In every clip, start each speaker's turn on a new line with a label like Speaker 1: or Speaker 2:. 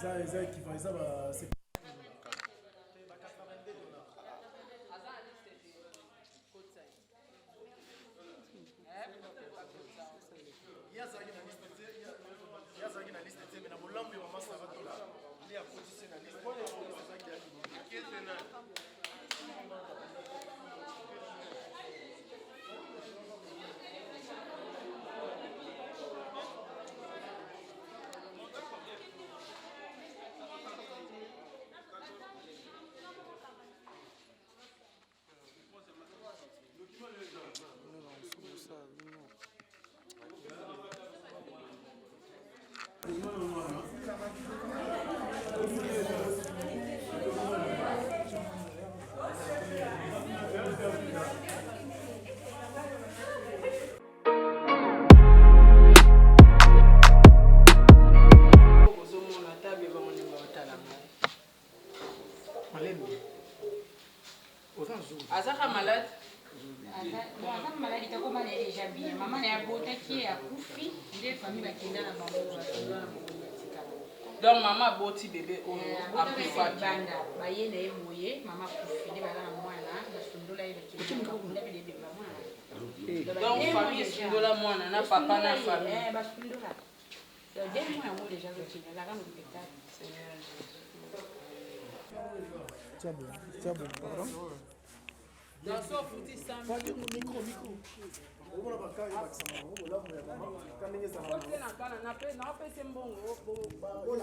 Speaker 1: ça équivalent, ça c'est
Speaker 2: Azaka malade. Azaka malade kako mana déjà bien. Maman na bota qui a kufi, les familles bakenda na bango bakenda na bango. Donc maman boti bébé oyo akufa banda. Baye na emoye, maman kufi ne bala na mwana, basundola ye bakenda ka kunda bébé mwana. Donc famille sundola mwana na papa na famille. Basundola. Donc dès moi moi déjà je la rame spectacle. Seigneur Jésus.
Speaker 1: Tiens bon, pardon.
Speaker 2: Dans son foutu sans
Speaker 1: micro. On va pas carrer avec ça. On va quand on est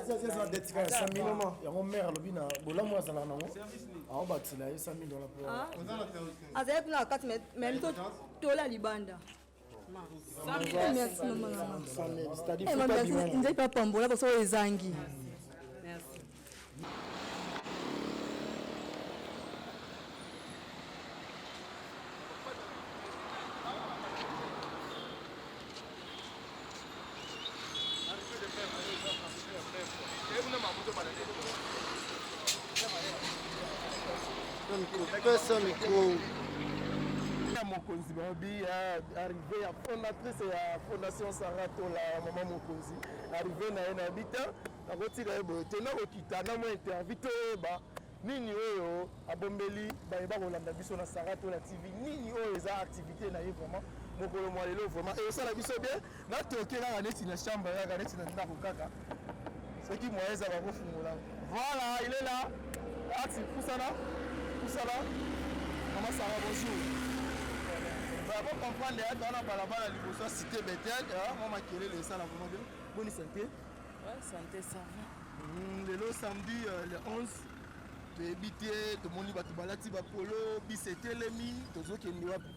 Speaker 1: ça. C'est ça d'être quand 5 000 euros. Il y a mon mère le bina. Bola moi ça là non. Ah bah tu l'as 5 000 $ pour.
Speaker 3: Ah c'est pour la carte même tout la libanda. Merci maman.
Speaker 1: C'est-à-dire
Speaker 3: faut pas bien. Il n'est pas pambola parce que les zangi.
Speaker 2: Merci.
Speaker 1: micro. Mokonzi Babi arrivé à fondatrice ya Fondation Sarato la maman Mokonzi arrivé na habita na kotira ebo tena kokita na mo interview ba nini oyo abombeli ba kolanda biso na Sarato la TV nini oyo eza activité na ye vraiment mokolo mo lelo vraiment et ça la biso bien na tokela na neti na chambre ya neti na ndako kaka ce qui moi eza ba kofungola voilà il est là ati kusala maman Sarah bonjour. Pour comprendre les gens dans la balade à cité Bethel, on m'a créé les salles vraiment bien. Bonne santé.
Speaker 2: Ouais, santé ça va.
Speaker 1: Le samedi le 11, tu es habité, tu moni batu balati ba polo, bisete lemi, tozo kende wapi.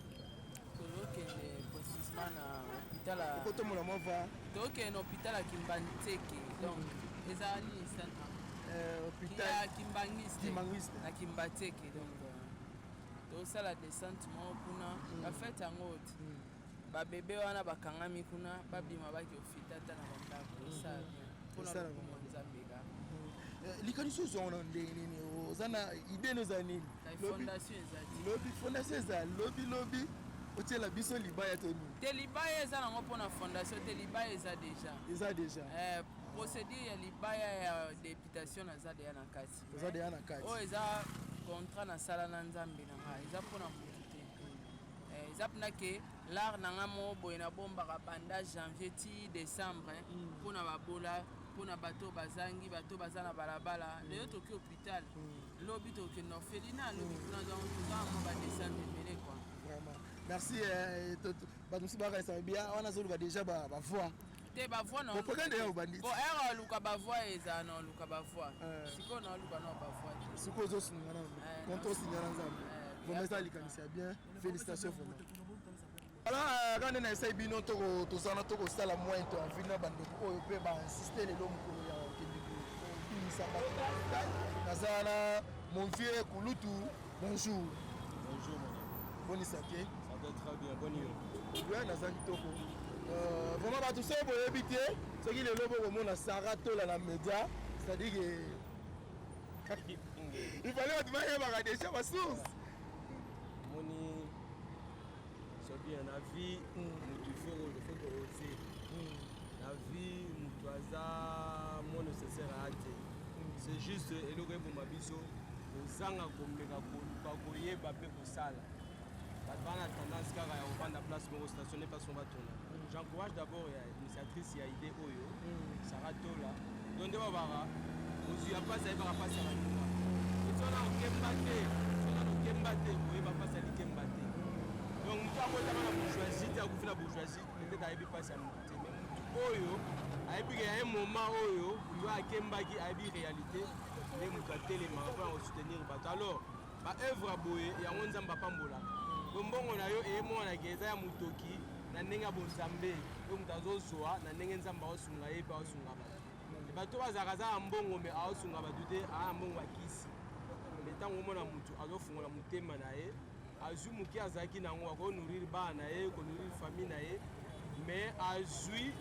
Speaker 2: Tozo kende précisément na hôpital à.
Speaker 1: Koto mona mo va.
Speaker 2: Tozo kende hôpital à Kimbanteke. Donc ezali centre.
Speaker 1: Hôpital
Speaker 2: à Kimbangiste. Na Kimbateke donc. Ça la descente mo kuna bafete yango oti babebe wana bakangami kuna babima baki ofitata na bandako ça kuna kwa Nzambeka
Speaker 1: likaniso zona ndeni ozana idée nos années fondation za lobby otela biso libaya toni
Speaker 2: te libaya eza nango pona fondation te libaya eza déjà procédure ya libaya ya députation na za deya na kati o eza contrat na sala na Nzambe na ngai eza pona mutu te eza pona ke l'art na nga mo boye na bombaka banda janvier ti décembre pona babola pona bato bazangi bato baza na balabala leyo toki hôpital lobi toki na orphelinat lobi kuna donc toza mo badescendre mele quoi
Speaker 1: vraiment merci bato mosusu bakanisa bien wana azoluka déjà bavoix
Speaker 2: te bavoix na
Speaker 1: propagande ya obanditi
Speaker 2: bon ere aluka bavoix eza na aluka bavoix sikoyo na aluka na bavoix te
Speaker 1: sikoyo ozosinga na konto osinga na Nzambe vraiment eza likanisa bien félicitations vraiment voilà quand on essaye bino tozana tokosala moins interview na bandeko oyo mpe bainsiste lelo mokolo ya okendebimisa bato naza na mon vieux Kulutu bonjour boni santé
Speaker 4: ça va très bien bonne nuit
Speaker 1: bien naza kitoko vraiment bato so boyebi te soki lelo bokomona Sarato la média c'est-à-dire que il fallait bato bayebaka déjà basource
Speaker 4: moni soki na vie mutu ifoko ose na vie mutu aza mo nécessaire ate c'est juste eloko eboma biso kozanga komeka koluka koyeba mpe kosala bato bana tendance kaka ya kovanda place moko stationne place mo batona. J'encourage d'abord ya initiatrice ya idée oyo Sarah Tola donc nde babaka ozwi ya mpasi ayebaka mpasi ya baninga sona okemba te koyeba mpasi ya likemba te donc moto yango ezaka na bourgeoisie te akufi na bourgeoisie peut-être ayebi mpasi ya motu te mais motu oyo ayebi ke ya un moment oyo yo akembaki ayebi réalité nde moto atelemaka mpona kosoutenir bato alors baœuvre ya boye yango nzambe apambolaka mbongo na yo eyemonaka eza ya motoki na ndenge ya bonzambe oyo moto azozwa na ndenge nzambe aosunga ye mpe aosunga bato bato bazalaka aza ya mbongo me aosunga bato te aya mbongo bakisi me ntango omona motu azofungola motema na ye azwi moke azalaki nango akonourrir bana na ye konourrir famille na ye mais azwi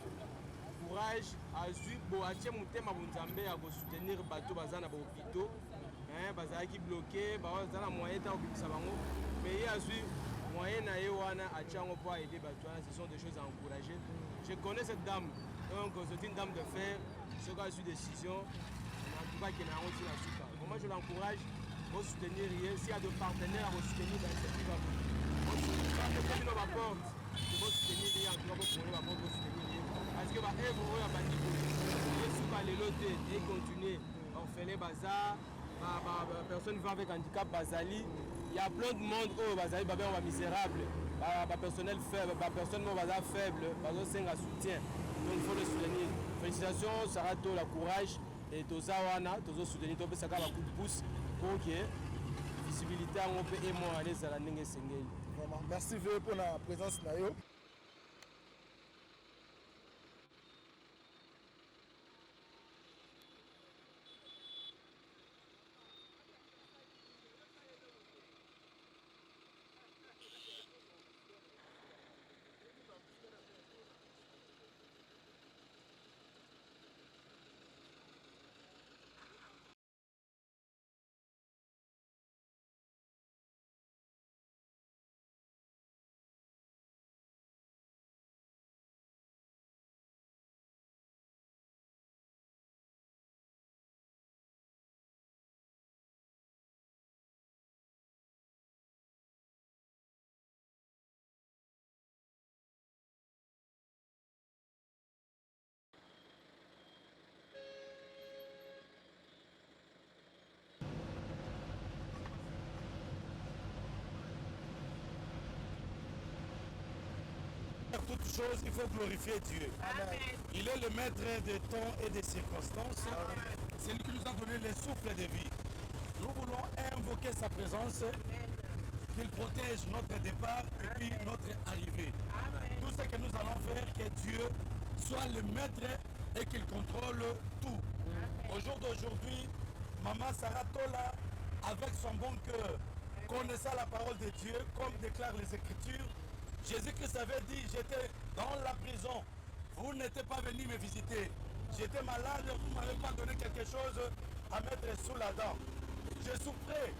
Speaker 4: courage azwi bo atie motema bonzambe ya kosoutenir bato baza na bahopitau bazalaki bloqué baza na moyen ta kobimisa bango mais ye azwi moyen na ye wana atie yango mpo aider bato wana. Ce sont des choses à encourager. Je connais cette dame, donc c'est une dame de fer. Ce qui a su décision, en tout cas qui n'a pas la souka. Moi je l'encourage à soutenir, s'il y a des partenaires à soutenir dans cette vie, on soutenir nos rapports, de soutenir, en tout cas pour prendre la porte, soutenir. Parce que bah œuvre à bâtir, les souka les loter et continuer. On fait les bazars, personne vivant avec handicap bazali. Il y a plein de monde où bazali babé on va misérable, personnel faible, personne bazali faible, bazali c'est un soutien. Donc il faut le soutenir. Félicitations, Sarah Tola, courage et Tozawana, Tozo soutenir, Tozo Saka va coup de pouce pour que la visibilité on peut aimer aller à la Nengue Sengel.
Speaker 1: Vraiment, merci pour la présence Nayo.
Speaker 5: Toute chose, il faut glorifier Dieu. Amen. Il est le maître des temps et des circonstances. C'est lui qui nous a donné les souffles de vie. Nous voulons invoquer sa présence, qu'il protège notre départ et puis notre arrivée. Amen. Tout ce que nous allons faire, que Dieu soit le maître et qu'il contrôle tout. Amen. Au jour d'aujourd'hui, Maman Sarah Tola, avec son bon cœur, connaissant la parole de Dieu, comme déclarent les Écritures, Jésus-Christ avait dit, j'étais dans la prison, vous n'étiez pas venu me visiter. J'étais malade, vous ne m'avez pas donné quelque chose à mettre sous la dent. Je souffrais,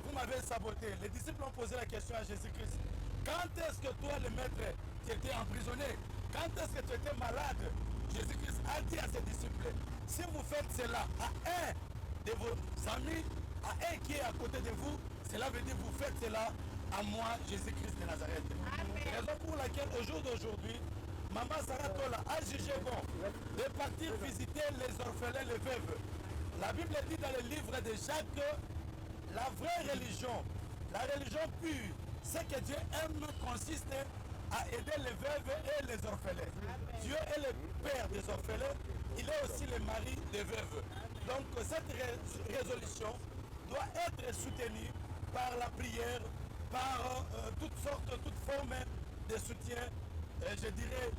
Speaker 5: vous m'avez saboté. Les disciples ont posé la question à Jésus-Christ. Quand est-ce que toi, le maître, tu étais emprisonné? Quand est-ce que tu étais malade? Jésus-Christ a dit à ses disciples, si vous faites cela à un de vos amis, à un qui est à côté de vous, cela veut dire que vous faites cela à moi, Jésus-Christ de Nazareth. Raison pour laquelle au jour d'aujourd'hui, Maman Sarah Tola a jugé bon de partir visiter les orphelins, les veuves. La Bible dit dans le livre de Jacques, la vraie religion, la religion pure, ce que Dieu aime consiste à aider les veuves et les orphelins. Dieu est le père des orphelins, il est aussi le mari des veuves. Donc cette résolution doit être soutenue par la prière, par toutes sortes, toutes formes de soutien, je dirais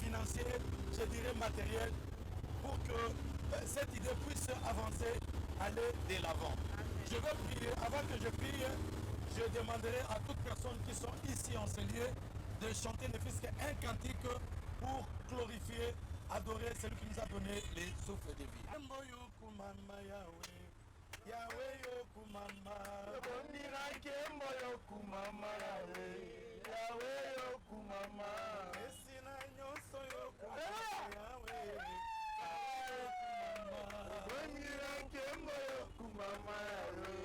Speaker 5: financier, je dirais matériel, pour que cette idée puisse avancer, aller de l'avant. Je vais prier, avant que je prie, je demanderai à toutes personnes qui sont ici en ce lieu de chanter ne fût-ce qu'un cantique pour glorifier, adorer celui qui nous a donné les souffles de vie. Yahweh yokumama, Bondira kembo yokumama Yahweh, Yahweh yokumama, Esina nyoso yokumama Yahweh, Yahweh yokumama, Bondira kembo
Speaker 1: kumama yawe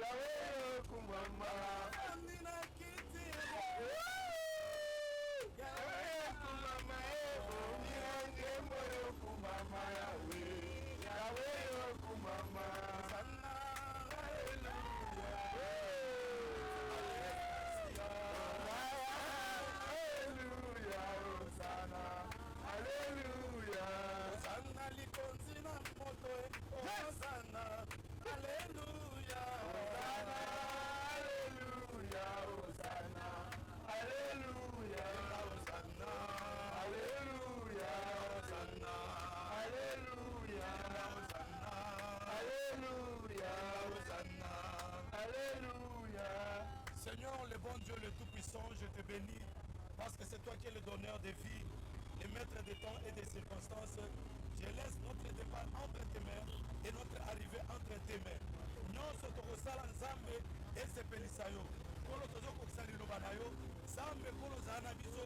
Speaker 1: yawe kumama amina kiti yawe kumama niange moyo kumama yawe yawe kumama sana
Speaker 5: Seigneur, le bon Dieu, le Tout-Puissant, je te bénis parce que c'est toi qui es le donneur de vie, le maître des temps et des circonstances. Je laisse notre départ entre tes mains et notre arrivée entre tes mains. Nyonso tokosala nzambe esepelisa yo kolo tozokokisa liloba na yo nzambe kolo ozala na biso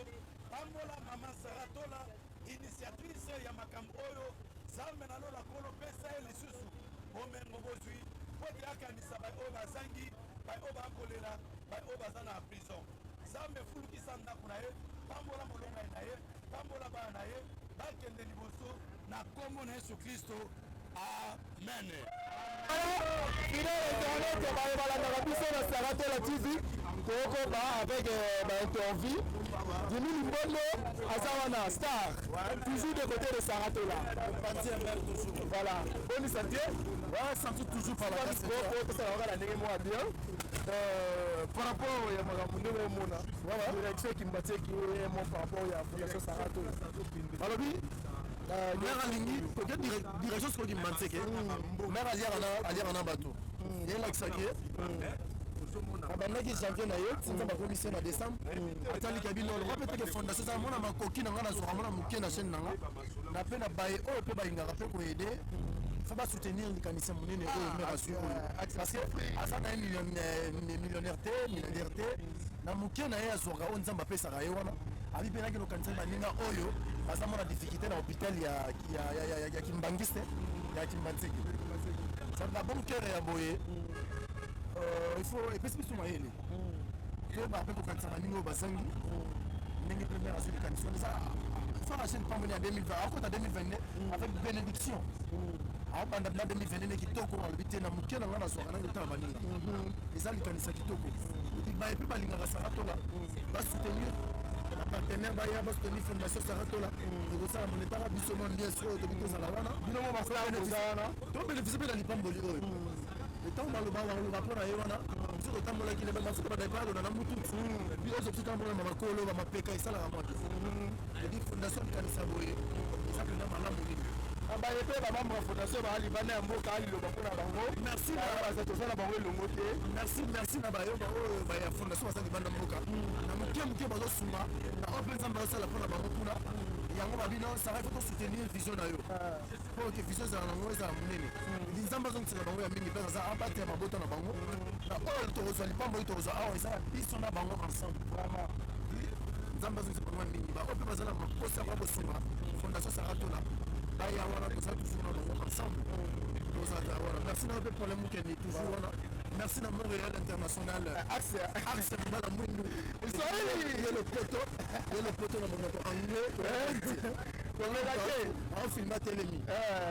Speaker 5: pambola mama saratola initiatrice ya makambo oyo nzambe nalola kolo pesa ye lisusu bomengo bozwi po te akanisa bai oyo bazangi bai oyo bakolela bai oyo baza na prison nzambe efulukisa ndako na ye pambola molongai na ye pambola bana na ye bakende liboso na kombo na Yesu Kristo. Amen.
Speaker 1: Fidèle internet balandaka biso na Saratola TV tokoba avec interview Jimmy Limbondo aza wana star toujours de côté de Saratola. Voilà, bonne santé. Ouais, santé toujours par la casse. La bien. Par rapport à Magamune Mona, voilà, direction qui m'a dit qu'il est mon par rapport à la Fondation Saratola. Alors oui, mère alingi peut-être direction ce qui m'a dit que mère aliana bateau. Il y a l'accès abandaki janvier na ye tinza bakomisi na décembre atali kabino lo peut-être que fondation ça mona makoki na ngana so mona muke na chaîne nanga na pe na baye o pe bayinga pe ko aider faut pas soutenir likanisa munene o me rassure parce que asa na millionnaire na muke na ye azoka o nzamba pesa ka ye wana abi pe na kino kanisa baninga oyo asa mona difficulté na hôpital ya Kimbangiste ya Kimbanzeki ça na bon cœur ya boye il faut espécifiquement mayele que ba pe ko kanisa baninga o basangi ndenge première assuré kanisa ça faut la chaîne pamboni en 2020 encore en 2022 avec bénédiction a banda na 2022 kitoko albité na muke na ngana soka na ngata baninga ezali kanisa kitoko ba pe balinga ka Saratola ba soutenir la partenaire ba ya ba soutenir fondation Saratola et ça monetara biso mon bien sûr to bito sala wana bino mo ba frère na to bénéficier pe na lipamboli oyo le temps dans le bas on va prendre ayona sur le temps là qui ne va pas se pas d'accord dans mutu puis aux petits temps pour ma kolo ma peka ça la moi et fondation kanisa boye ça que na malamu ni aba yepe ba membre fondation ba ali bana mboka ali lo bakona bango merci na ba za tosala bango longo te merci na ba yo ba ya fondation ba za bana mboka na muke ba zo suma na open zamba sala pona bango kuna yango babino ça va faut soutenir vision na yo pour que vision za na ngoza munene nzamba zo ntsela bango ya mingi pesa za abate ya mabota na bango na all to zo lipambo to zo awa ça biso na bango ensemble vraiment nzamba zo ntsela bango mingi ba ope bazala makosa ba bosima fondation Saratola ba ya wana to ça toujours na bango ensemble to ça voilà merci na pour le mukeni toujours wana merci na Montréal International axe bala mwindu il y a le poteau na bango anglais on filme à Télémi.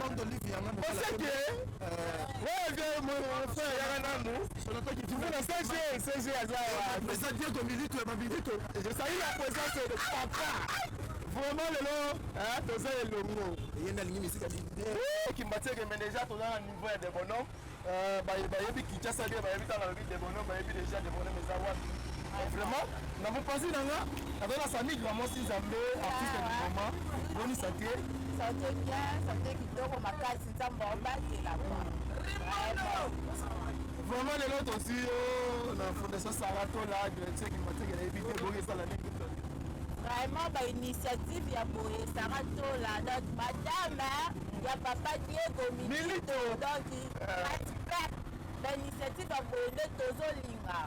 Speaker 1: Bande d'Olivier, on a fait que mon frère Yananu, tu fais la CG mais ça dit comme minute, ma minute. Je salue la présence de papa. Vraiment le long, tu sais le mot. Il y a une ligne ici qui m'a dit que déjà tu as un niveau de bonhomme. Bayebi qui t'a salé, bayebi dans la vie de bonhomme, bayebi déjà de bonhomme mais ça vraiment, nous avons passé dans la avec la famille de Maman Sinzambe, artiste du moment. Bonne santé.
Speaker 3: Santé bien, santé qui dort au macasse, Sinzambe en bas, c'est là.
Speaker 1: Vraiment, les autres aussi, la fondation Saratola, direction qui m'a dit qu'elle a évité de brûler ça la nuit.
Speaker 3: Vraiment, l'initiative, il y a Saratola, donc madame, il y a papa Diego Milito, donc l'initiative ya boyende tozolinga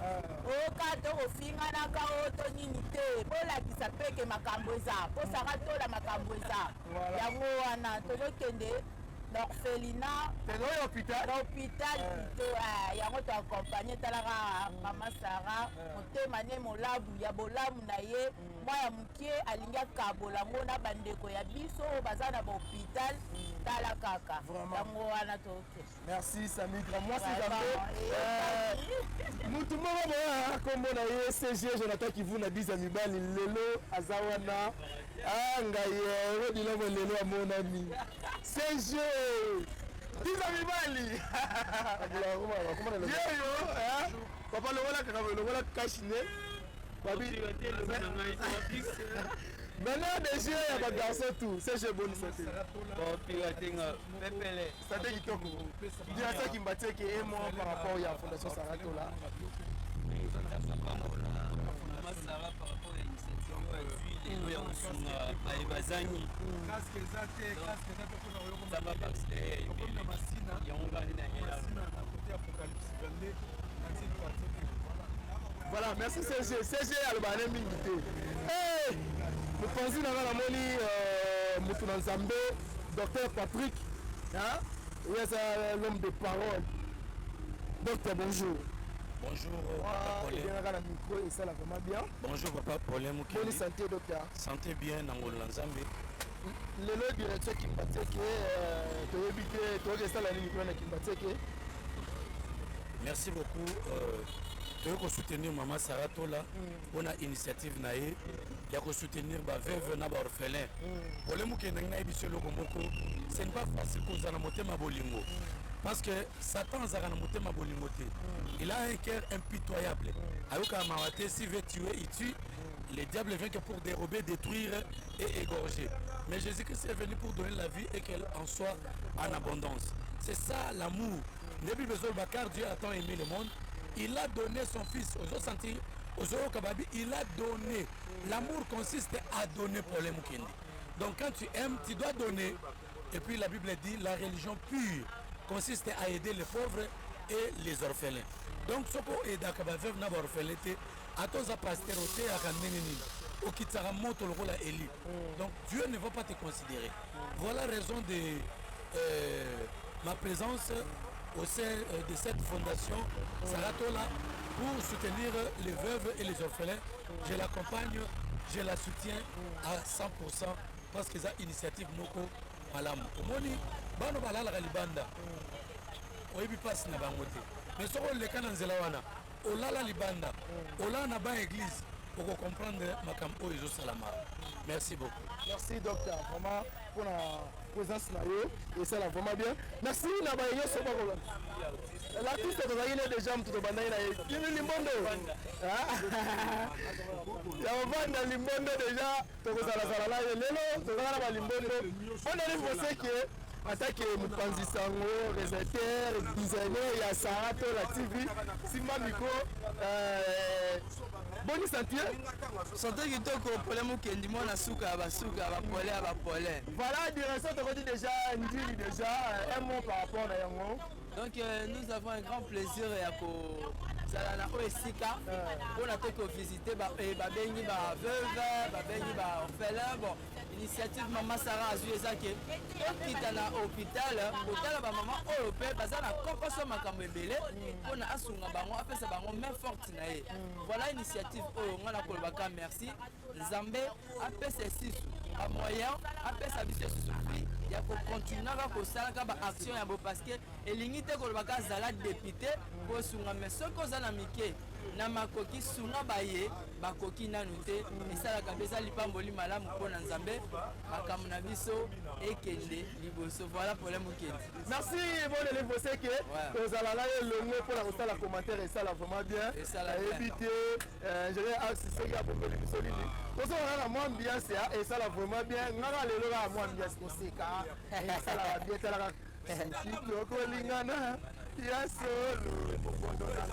Speaker 3: okata ofinganaka oyo tonini te bolakisa peke makambo eza po Saratola makambo eza yango wana tozokende l'orphelinat
Speaker 1: l'hôpital
Speaker 3: plutôt yango toaccompagne talaka mama Sara motema ne molabu ya bolamu na ye mwa ya mokie alingi akabola ngo na bandeko ya biso oyo baza na bahôpital tala kaka yango wana toke.
Speaker 1: Merci Samy Grand mwasi Nzambe mutu moko boya kombo na ye CG Jonathan Kivuna 10 ya mibali lelo aza wana ngai rodilamo lelo amonani CG 10 ya mibali yeyo papa longola kaka longola kashine babi maintenant des jeux ya bagarçon tout CG bonne santé santé kitoko dia ça qui mbatie que et moi par rapport à Fondation Saratola
Speaker 6: Masara par rapport à l'initiative lelo ya kosunga bazangi zamba baxter yango bani na yela.
Speaker 1: Voilà, merci CG. CG albané mingité. Hey, nous pensons dans la moni Moutouna Nzambe, docteur Patrick, hein? Il est l'homme de parole. Docteur, bonjour.
Speaker 5: Bonjour,
Speaker 1: Papa micro et ça là vraiment bien.
Speaker 5: Bonjour, Papa Problème.
Speaker 1: Bonne santé, docteur.
Speaker 5: Santé bien, Nangola Nzambe.
Speaker 1: Le directeur qui m'a dit que tu as évité, tu as resté à la micro qui m'a dit que.
Speaker 5: Merci beaucoup. Tu veux soutenir Maman Saratola pour l'initiative nae. Il y a soutenir les veuves et les orphelins. Problème que nous avons, ce n'est pas facile pour nous monter ma bolingo. Parce que Satan a monté ma bolingo. Il a un cœur impitoyable. Alors que s'il veut tuer, il tue. Le diable vient que pour dérober, détruire et égorger. Mais Jésus-Christ est venu pour donner la vie et qu'elle en soit en abondance. C'est ça l'amour. Depuis besoin de Bakar, Dieu a tant aimé le monde. Il a donné son fils aux sentis, aux Kababi, il a donné. L'amour consiste à donner pour les Mukindi. Donc quand tu aimes, tu dois donner. Et puis la Bible dit, la religion pure consiste à aider les pauvres et les orphelins. Donc ce qu'on aide à Kabavev n'a pas orphelité, à tous à pastéroté à Kanenini, au Kitsara Moto le rôle à Eli. Donc Dieu ne va pas te considérer. Voilà la raison de ma présence au sein de cette fondation Saratola pour soutenir les veuves et les orphelins. Je l'accompagne, je la soutiens à 100% parce que c'est une initiative Moko Malam. Omoni, bano balala galibanda. Oyebi passe na bangote. Mais ce qu'on le cas dans Zelawana, olala libanda, olala na ba église pour comprendre ma campo et salama. Merci beaucoup.
Speaker 1: Merci docteur, vraiment pour la présence là et ça là vraiment bien. Merci na ba yo so ba ko. L'artiste de Zaïne déjà tout banda ina yini limbondo. Ya banda limbondo déjà to ko sala sala la lelo to sala ba limbondo. On arrive au sait que attaque Mupanzi Sango, réalisateur, designer ya Saratola TV, Simba Miko bonne santé.
Speaker 2: Santé kitoko problème kendi mona suka ba polé.
Speaker 1: Voilà, direction te dit déjà Ndili déjà un mot par rapport à Yango.
Speaker 2: Donc nous avons un grand plaisir à Salana Oesika pour la toko visiter ba bengi ba veuve, ba bengi ba orphelin. Bon, initiative Maman Sarah Azuezake. Okita na hôpital, hôpital ba maman Europe baza na komposo makambo ebele pour na asunga bango apesa bango main forte na ye. Voilà initiative oyo ngana kolobaka merci. Nzambe apesa sisu a moyen apesa biso sufi ya ko continuer ka kosala ka ba action ya bo parce que elingi te kolobaka zala député ko sunga mais soko za na mike na makoki sunga baye bakoki nanu te esalaka beza lipamboli malamu mpona Nzambe makambo na biso ekende liboso. Voilà problème okende.
Speaker 1: Merci bon élève c'est que kozala la longo pour la kosala commentaire et ça là vraiment bien éviter ingénieur axe c'est ya bombeli biso lini koso na moi ambiance et ça là vraiment bien ngaka lelo la moi ambiance koseka et ça là bien tala ka kitoko lingana ya solo bondo na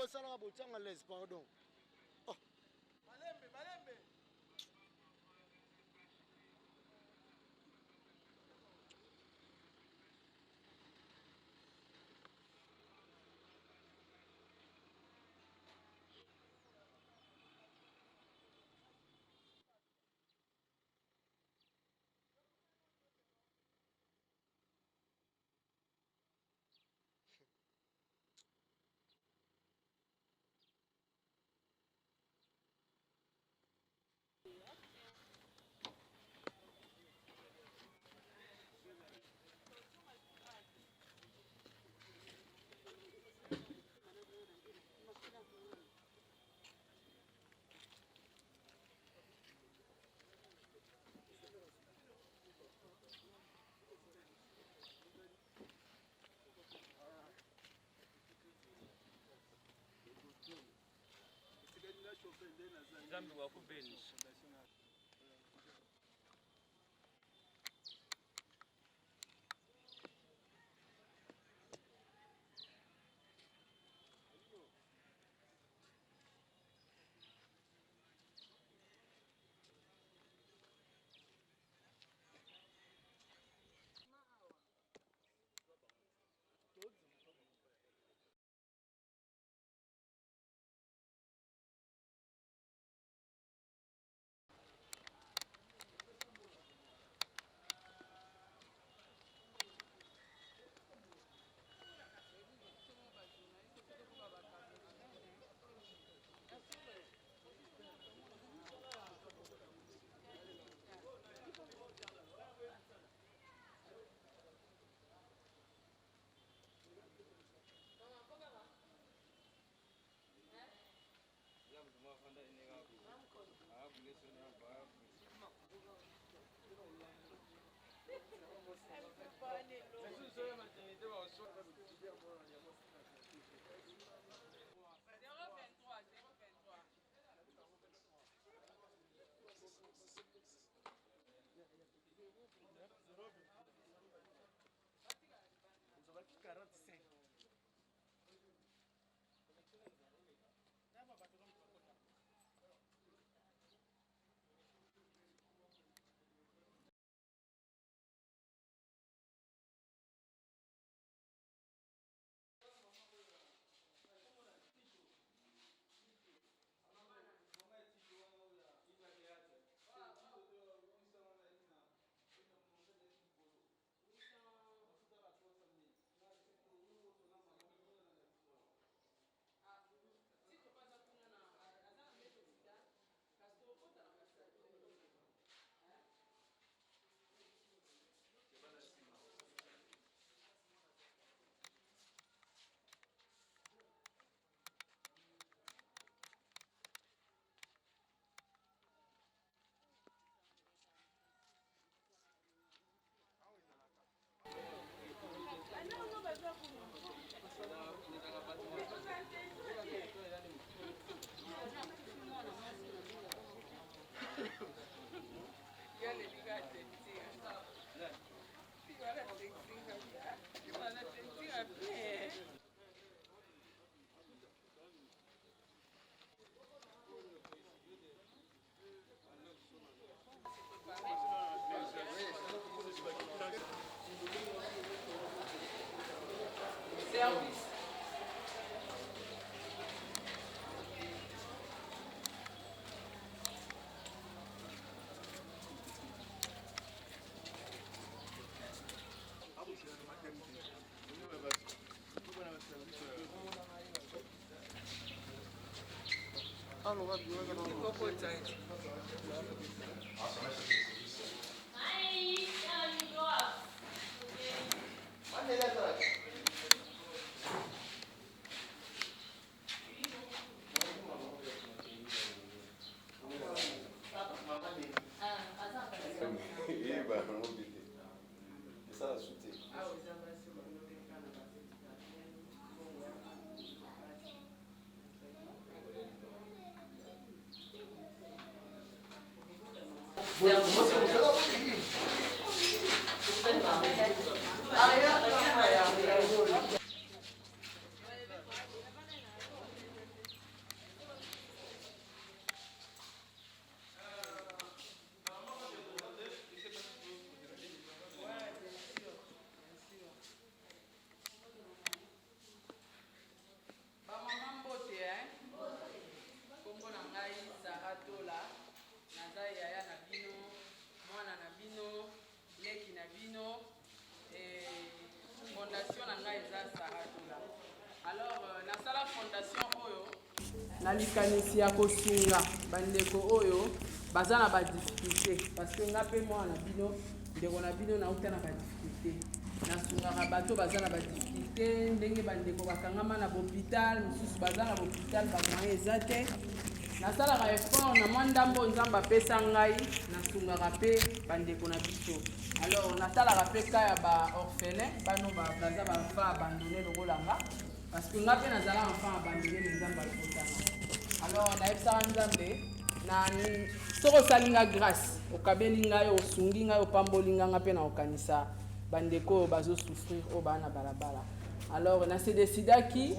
Speaker 1: osalaka botyanga les pardon.
Speaker 6: Nzambe wakubeni.
Speaker 2: Airways. na likanisi ya kosunga bandeko oyo baza na badifficulté parce que nga mpe mwana na bino ndeko na bino nauta na badifficulté nasungaka bato baza na badifficulté ndenge bandeko bakangama na bohôpital mosusu baza na bohôpital bamoyen eza te nasalaka effort na mwa ndambo nzambe apesa ngai nasungaka mpe bandeko na biso alors natalaka mpe ka ya baorphelin bano baza baenfant abandonné lokolanga parce que nga mpe nazala enfant abandonné na nzambe alokotanga alors nayebisaka nzambe soki osali nga grâce okabeli ngai osungi ngai opamboli nga mpe na okanisa bandeko oyo bazosouffrir oyo baa na balabala alors nasedesidaki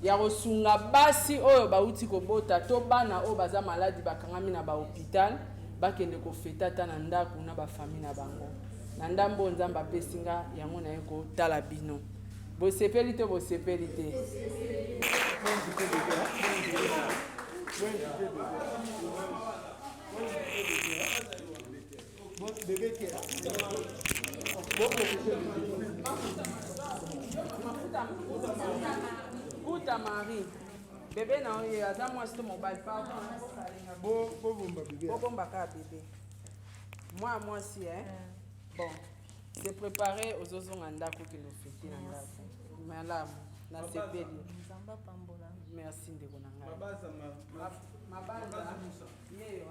Speaker 2: ya kosunga basi oyo bauti kobota to bana oyo baza maladi bakangami na bahôpital bakende kofeta ata na ndako na bafamille na bango na ndambo nzambe apesi nga yango naye kotala bino bosepeli te bosepeli te Puta Marie, bébé na oye aza mwasi to mobile pardon bobomba ka bébé moi mwasi bon c'est préparé ozozonga ndako kino feti na ndako malamu na sepeli merci ndeko na ngai mabanza yeyo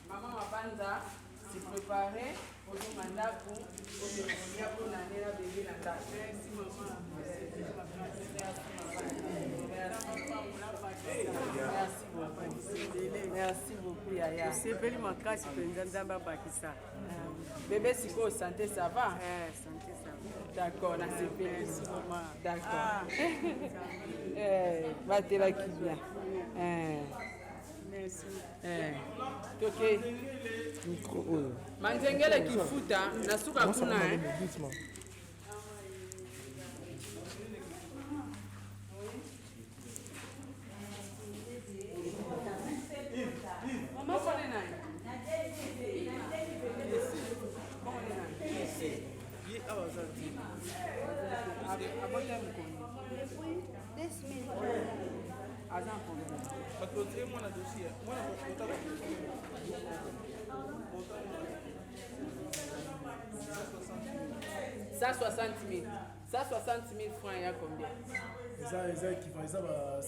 Speaker 2: mama mabanza c'est préparé ozonga ndako ozokolia mpona nena bébé na ndako merci beaucoup yaya
Speaker 7: sepeli makasi mpenza nzambe abakisa
Speaker 2: bébé sikoyo santé ça va
Speaker 7: santé ça va
Speaker 2: d'accord na sepeli d'accord batelaki bien toke micro oyo manzengele kifuta nasuka kuna Ça 60 000. Ça 60 000 francs, il y a combien?
Speaker 1: Ça équivalent, ça va.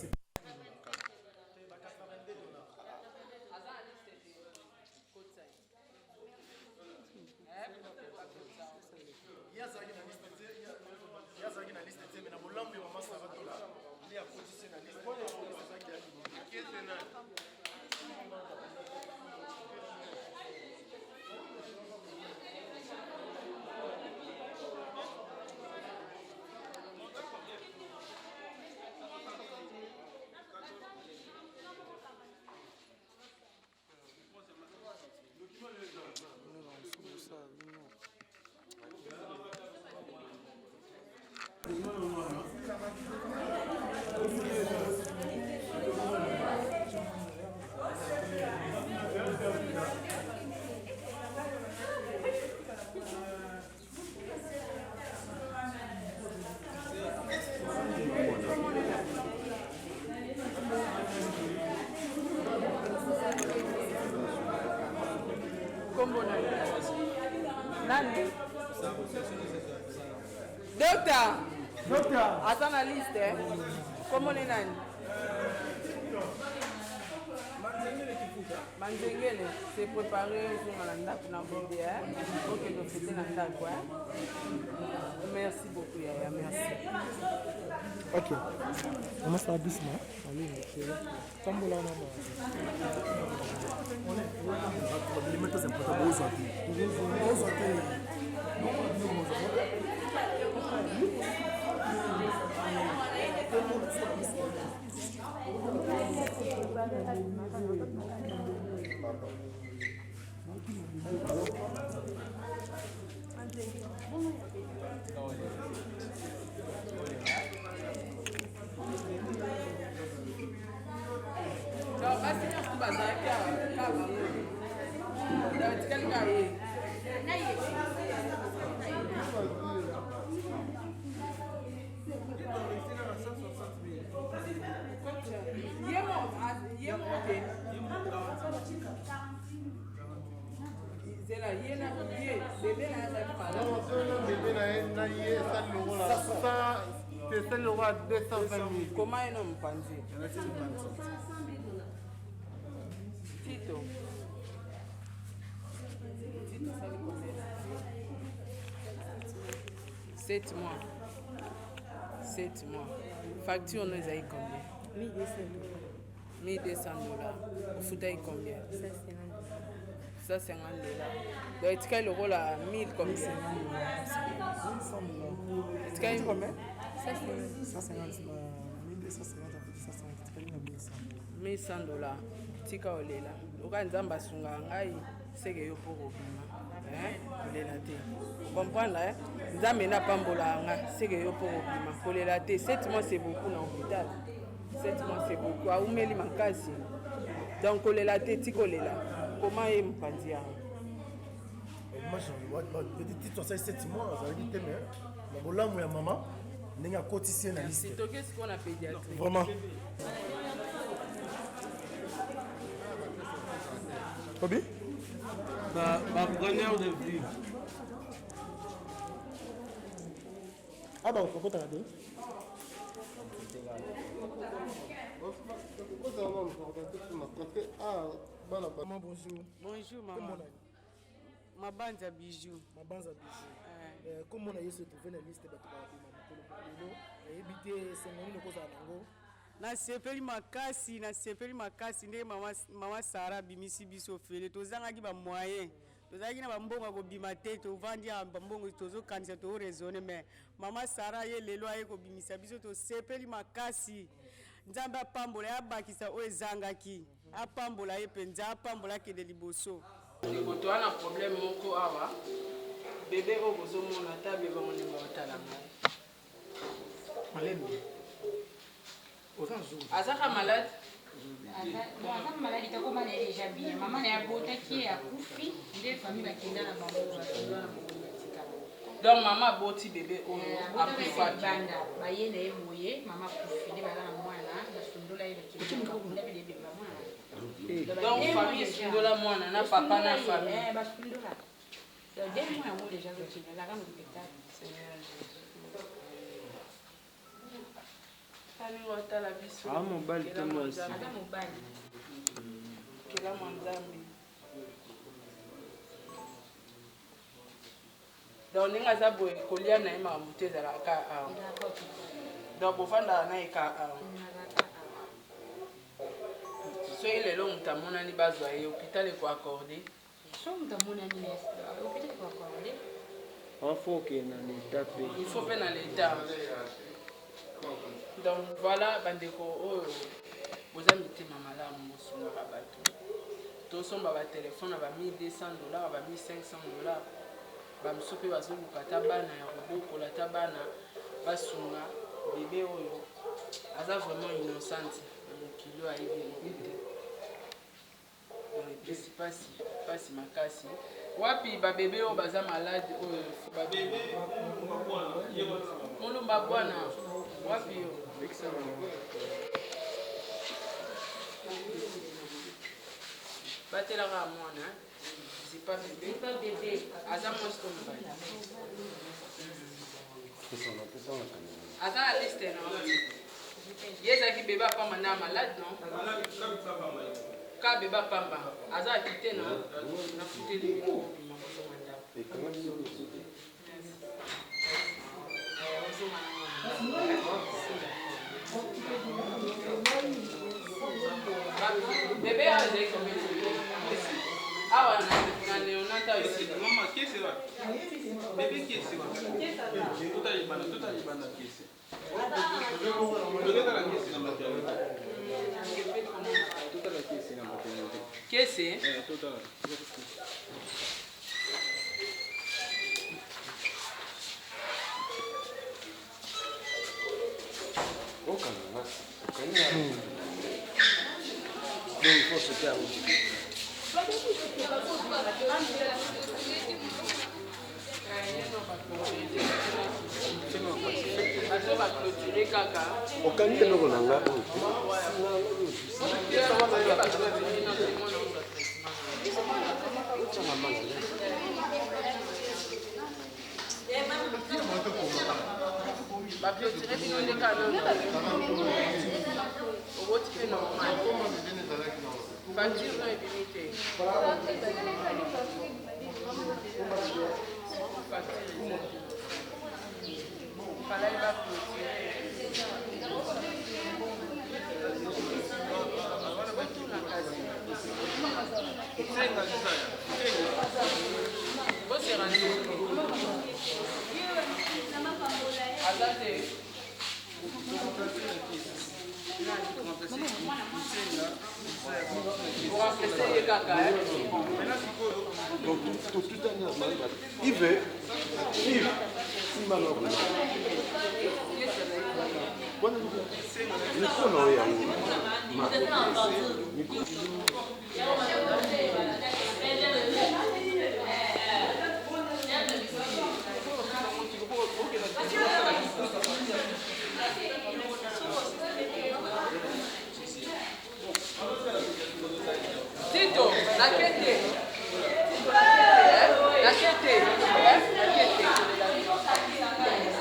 Speaker 2: kombo nani nani docteur aza na liste kombo ne nani manzengele c'est préparé ozonga na ndako na bode okende ofete na ndako merci beaucoup yaya merci
Speaker 1: ok amasala bisma tambola wana les très important bozwa te
Speaker 2: comment est nom Panzi Tito 7 mois 7 mois facture nous a combien 1200 $. Foutais combien 150 $. Donc tu as le rôle à 1000 comme ça. Tu as combien 1100 $. Tika olela. Oka nzamba sunga ngai seke yo pour obima. Olela te. Comprendre nzambe na pambola nga seke yo pour obima. Olela te. 7 mois c'est beaucoup na hôpital. 7 mois c'est beaucoup. Aumeli makasi. Donc olela te tika olela. Comment est Mpandia?
Speaker 1: Moi je dis tout ça 7 mois, ça veut dire que la bolamu ya maman n'est cotisé na liste.
Speaker 2: C'est qu'est-ce qu'on a pédiatrie.
Speaker 1: Vraiment. Obi?
Speaker 4: Ma première de vie.
Speaker 1: Ah donc pourquoi t'as raté? Bonjour.
Speaker 2: Bonjour maman. Mabanza bijou.
Speaker 1: Mabanza bijou. Comment on a eu se trouver la liste de Batou et éviter ces noms de cause à Nango?
Speaker 7: nasepeli makasi nde mama Sara bimisi biso fele tozangaki ba moyen tozalaki na bambongo kobima te tovandi ya bambongo tozokanisa toraisonne mais mama Sara ye lelo aye kobimisa biso tosepeli makasi nzambe apambola ye abakisa oyo ezangaki apambola ye mpenza apambola akende liboso
Speaker 2: moto wana problème moko awa bebe oyo bozomona ata bebe monema otala ngai azaka malade
Speaker 8: aza malade takoma na déjà bien mama na yabotaki ye akufi nde famille bakenda na bango bakenda na bango batikala
Speaker 2: donc mama aboti bebe oyo akufaki
Speaker 8: banda baye na ye moye mama akufi nde baza na mwana basundola ye bakenda bilebeba mwana
Speaker 2: donc famille esundola mwana na papa na famille
Speaker 8: basundola deux mois yango déjà zotina ezalaka mopetali
Speaker 2: Seigneur Jésus watala biso
Speaker 4: mobali te mwasi
Speaker 8: aza mobali
Speaker 2: kelama nzambe donc ndenge aza boye kolia na ye makambo te ezalaka awa donc bofandaka na ye ka awa soki lelo moto amonani bazwa ye hôpital ekoaccorde
Speaker 8: so moto amonani hôpital ekoaccorde
Speaker 4: faut que na l'état pe
Speaker 2: il faut mpe na l'état donc voilà bandeko oyo boza mitema malamu bosungaka bato tosomba batelefone ya ba 1200 $, ba 1500 $. bamosusu mpe bazoluka ata bana ya kobokola ata bana basunga bebe oyo aza vraiment innocente na mokili ayebi te epesi pasi makasi wapi babebe oyo baza malade oyo babebe molumba bwana wapi yo batelaka mwana Zipa bébé. Aza mwasi to mobali. Aza na liste non. Yezaki bébé apamba na malade non. Ka bébé apamba. Aza quitté non. Na futeli bino. Bébé a des ah na neonata ici.
Speaker 4: Maman, qui c'est là? Bébé qui c'est là? Tout à l'ibana qui c'est. Donnez dans la caisse dans la maternité. Tout à la caisse dans la maternité.
Speaker 2: Qu'est-ce que c'est?
Speaker 4: Tout à l'heure.
Speaker 1: Il faut se faire. Okandi eloko na nga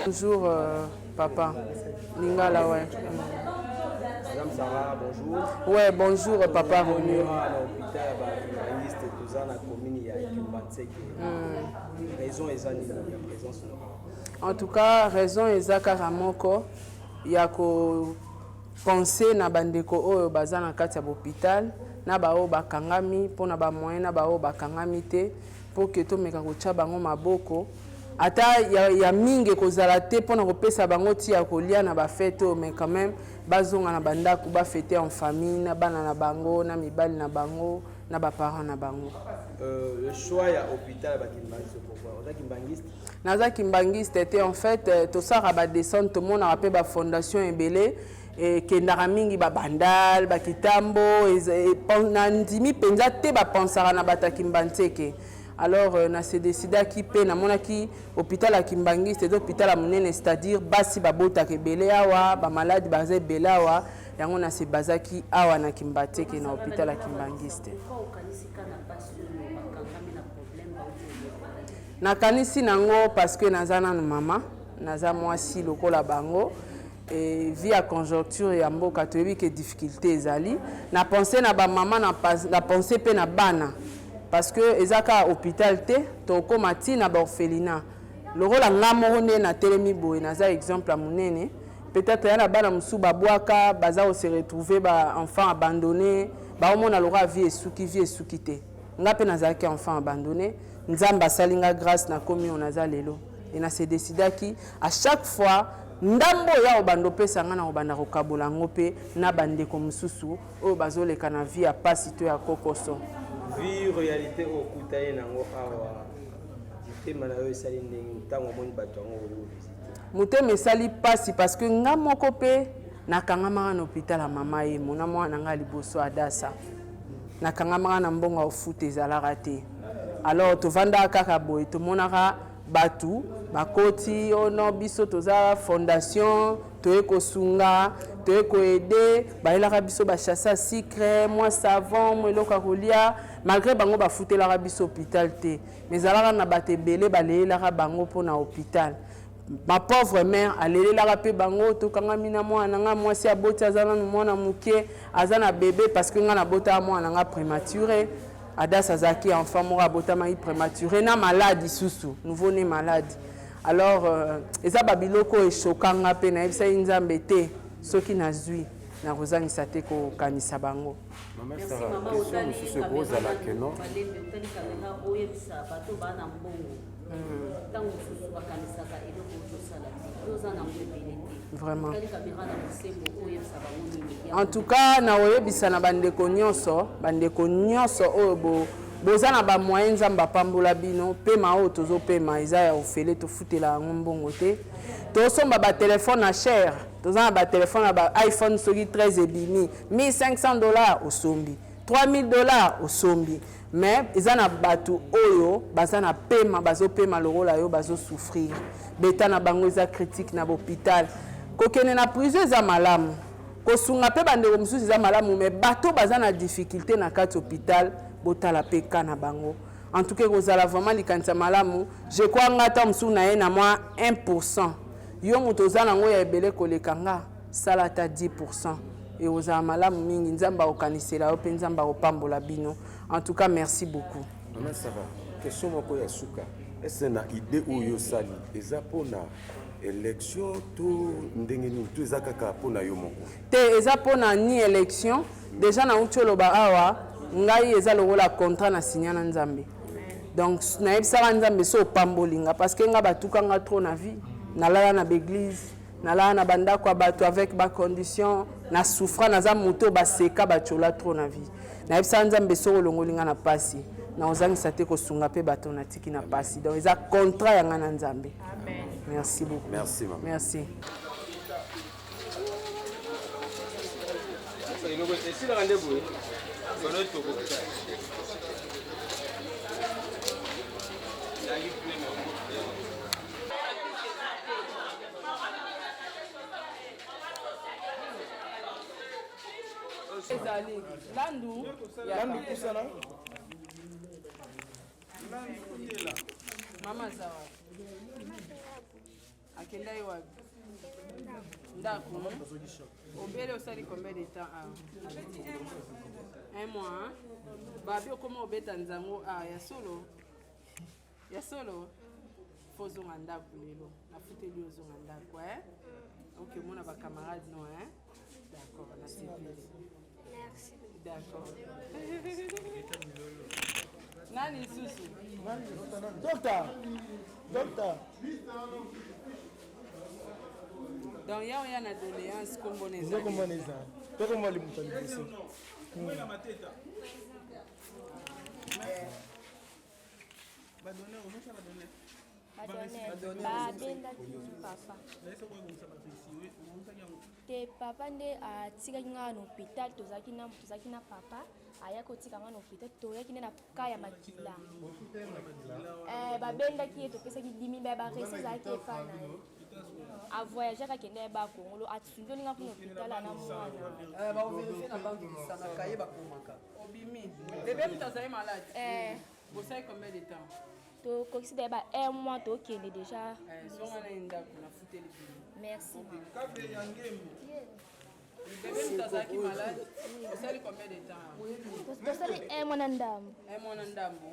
Speaker 2: Bonjour papa. Lingala, ouais.
Speaker 9: Madame Sarah, bonjour.
Speaker 2: Ouais, bonjour papa Ronu.
Speaker 9: Raison est la présence.
Speaker 2: En tout cas, raison est Karamoko. Il y a ko penser na bandeko oyo baza na kati ya hôpital na bao bakangami pona ba moyen na bao bakangami te pour que to meka ko tcha bango maboko. Ata ya mingi kozala te pona kopesa bango ti ya kolia na ba fête mais quand même bazonga na bandako ba fêter en famille na bana na bango na mibali na bango na ba parents na bango.
Speaker 9: Le choix ya hôpital ba kimbangiste pourquoi? Oza kimbangiste?
Speaker 2: Naza kimbangiste était en fait to sara ba descendre tout monde a ba fondation ebele et kendara mingi ba bandal ba kitambo et ndimi penza te ba pensara na bata kimbanteke. Alors na se décida ki pe na mona ki hôpital à Kimbangi c'est hôpital à monene c'est-à-dire basi babota ke belé awa ba malade bazé belé awa yango na se bazaki awa na Kimbate ke na hôpital à Kimbangi na kanisi nango parce que nazana na mama naza mwasi lokola bango et via conjoncture ya mboka toyebi ke difficulté ezali na penser na ba mama na penser pe na bana. Parce que ezaka hôpital te to komati na ba orphelinat le rôle ngamo ne na telemi boy naza exemple à monene peut-être yana bana musu babwaka baza se retrouver ba enfant abandonné ba omona lora vie suki te ngape naza ki enfant abandonné nzamba salinga grâce na komi onaza lelo et na se décida ki à chaque fois ndambo ya obando pesa ngana obanda ko kabola ngope na bande ko mususu o bazoleka na vie a pasi to ya kokoso.
Speaker 9: Vie réalité au Koutaye nango awa mutema na yo esali ndenge ntango omoni bato yango oyo visite
Speaker 2: mutema esali pasi parce que nga moko pe nakangamaka na hôpital ya mama ye mona mwana nga liboso adasa nakangamaka na mbongo ya ofuta ezalaka te alors tovandaka kaka boye tomonaka batu bakoti ono biso toza fondation toye kosunga toyeko aider bayelaka biso bachassa sucre mwa savon mwa eloko ya kolia malgré bango bafutelaka biso hôpital te mais ezalaka na bato ebele baleyelaka bango mpona hôpital. Ma pauvre mère alelelaka mpe bango tokangami na mwana nga mwasi aboti aza nanu mwana moke aza na bébé parce que nga nabotaka mwana nga prématuré Adas azaki enfant moko abotamaki prématuré na malade isusu nouveau-né malade. Alors eza babiloko eshokanga mpe nayebisaki nzambe te soki nazwi nakozangisa te kokanisa bango.
Speaker 10: Maman Sarah, question mosusu ekozala keno
Speaker 2: vraiment. En tout cas, na oyebisa na bandeko nyonso oyo boza na ba moyens nzamba pambola bino pema oyo tozopema eza ya ofele tofutela yango mbongo te. Tosomba ba téléphone na cher, toza na ba téléphone na ba iPhone soki 13 ebimi $1,500 osombi, $3,000 osombi. Mais eza na batu oyo baza na pema bazopema lokola yo bazosouffrir. Beta na bango eza critique na hôpital. Kokene na prison eza malamu. Kosunga pe bandeko mosusu eza malamu mais bato baza na difficulté na kati hôpital botala pe kana bango. En tout cas kozala vraiment likanisa malamu. Je crois ngata mosusu na ye na mwa 1%. Yo moto oza nango ya ebele koleka nga sala ta 10%. Et ozala malamu mingi nzamba okanisela yo pe nzamba opambola bino. En tout cas merci beaucoup.
Speaker 10: Maman Sarah, question moko ya suka. Est-ce na idée oyo sali eza pona élection to ndenge nini to eza kaka pona yo moko?
Speaker 2: Te eza pona ni élection déjà na utoloba awa ngai eza lokola contrat na signa na nzambe. Donc nayebisaka nzambe so opambolinga parce que nga batukanga trop na vie. Nalala na l'église, nalala na bandako ya bato avec ba condition na souffra naza moto baseka bachola trop na vie. Nayebisaka nzambe so olongolinga na pasi. Na ozangisa te kosunga pe bato na tiki na pasi. Donc eza contrat yanga na nzambe. Amen. Merci beaucoup.
Speaker 10: Merci maman.
Speaker 2: Merci. Landu kusana mama zawa akendai wapi ndako obele osali combien de temps un mois babi okoma obeta nzango ya solo fozonga ndako lelo nafuteli ozonga ndako ok mona bacamarade no d'accord nasepeli. D'accord. Nani susu?
Speaker 1: Docteur.
Speaker 2: Donc il y a une doléance comme on est.
Speaker 1: Comment les moutons ici?
Speaker 11: te papa nde atikaki nga na hôpital tozalaki na papa aya kotika nga na hôpital toyaki nde na ka ya makila babengaki ye topesaki 10 000 baresi ezalaki epa na ye avoyage akakende ye bakongolo asundolinga kuna hôpital ana mwana
Speaker 2: baovérifie na banque bisanaka ye bakomaka obimi bebe moto azali malade bosali combien de temps
Speaker 11: tokokisi daye ba 1 mois tokende déjà
Speaker 2: zonga na ye ndako nafuteli bino.
Speaker 11: Merci.
Speaker 2: Bébé mutazaki malade. Osali combien de temps?
Speaker 11: Tosali 1 mois na ndambo.
Speaker 2: 1 mois na ndambo.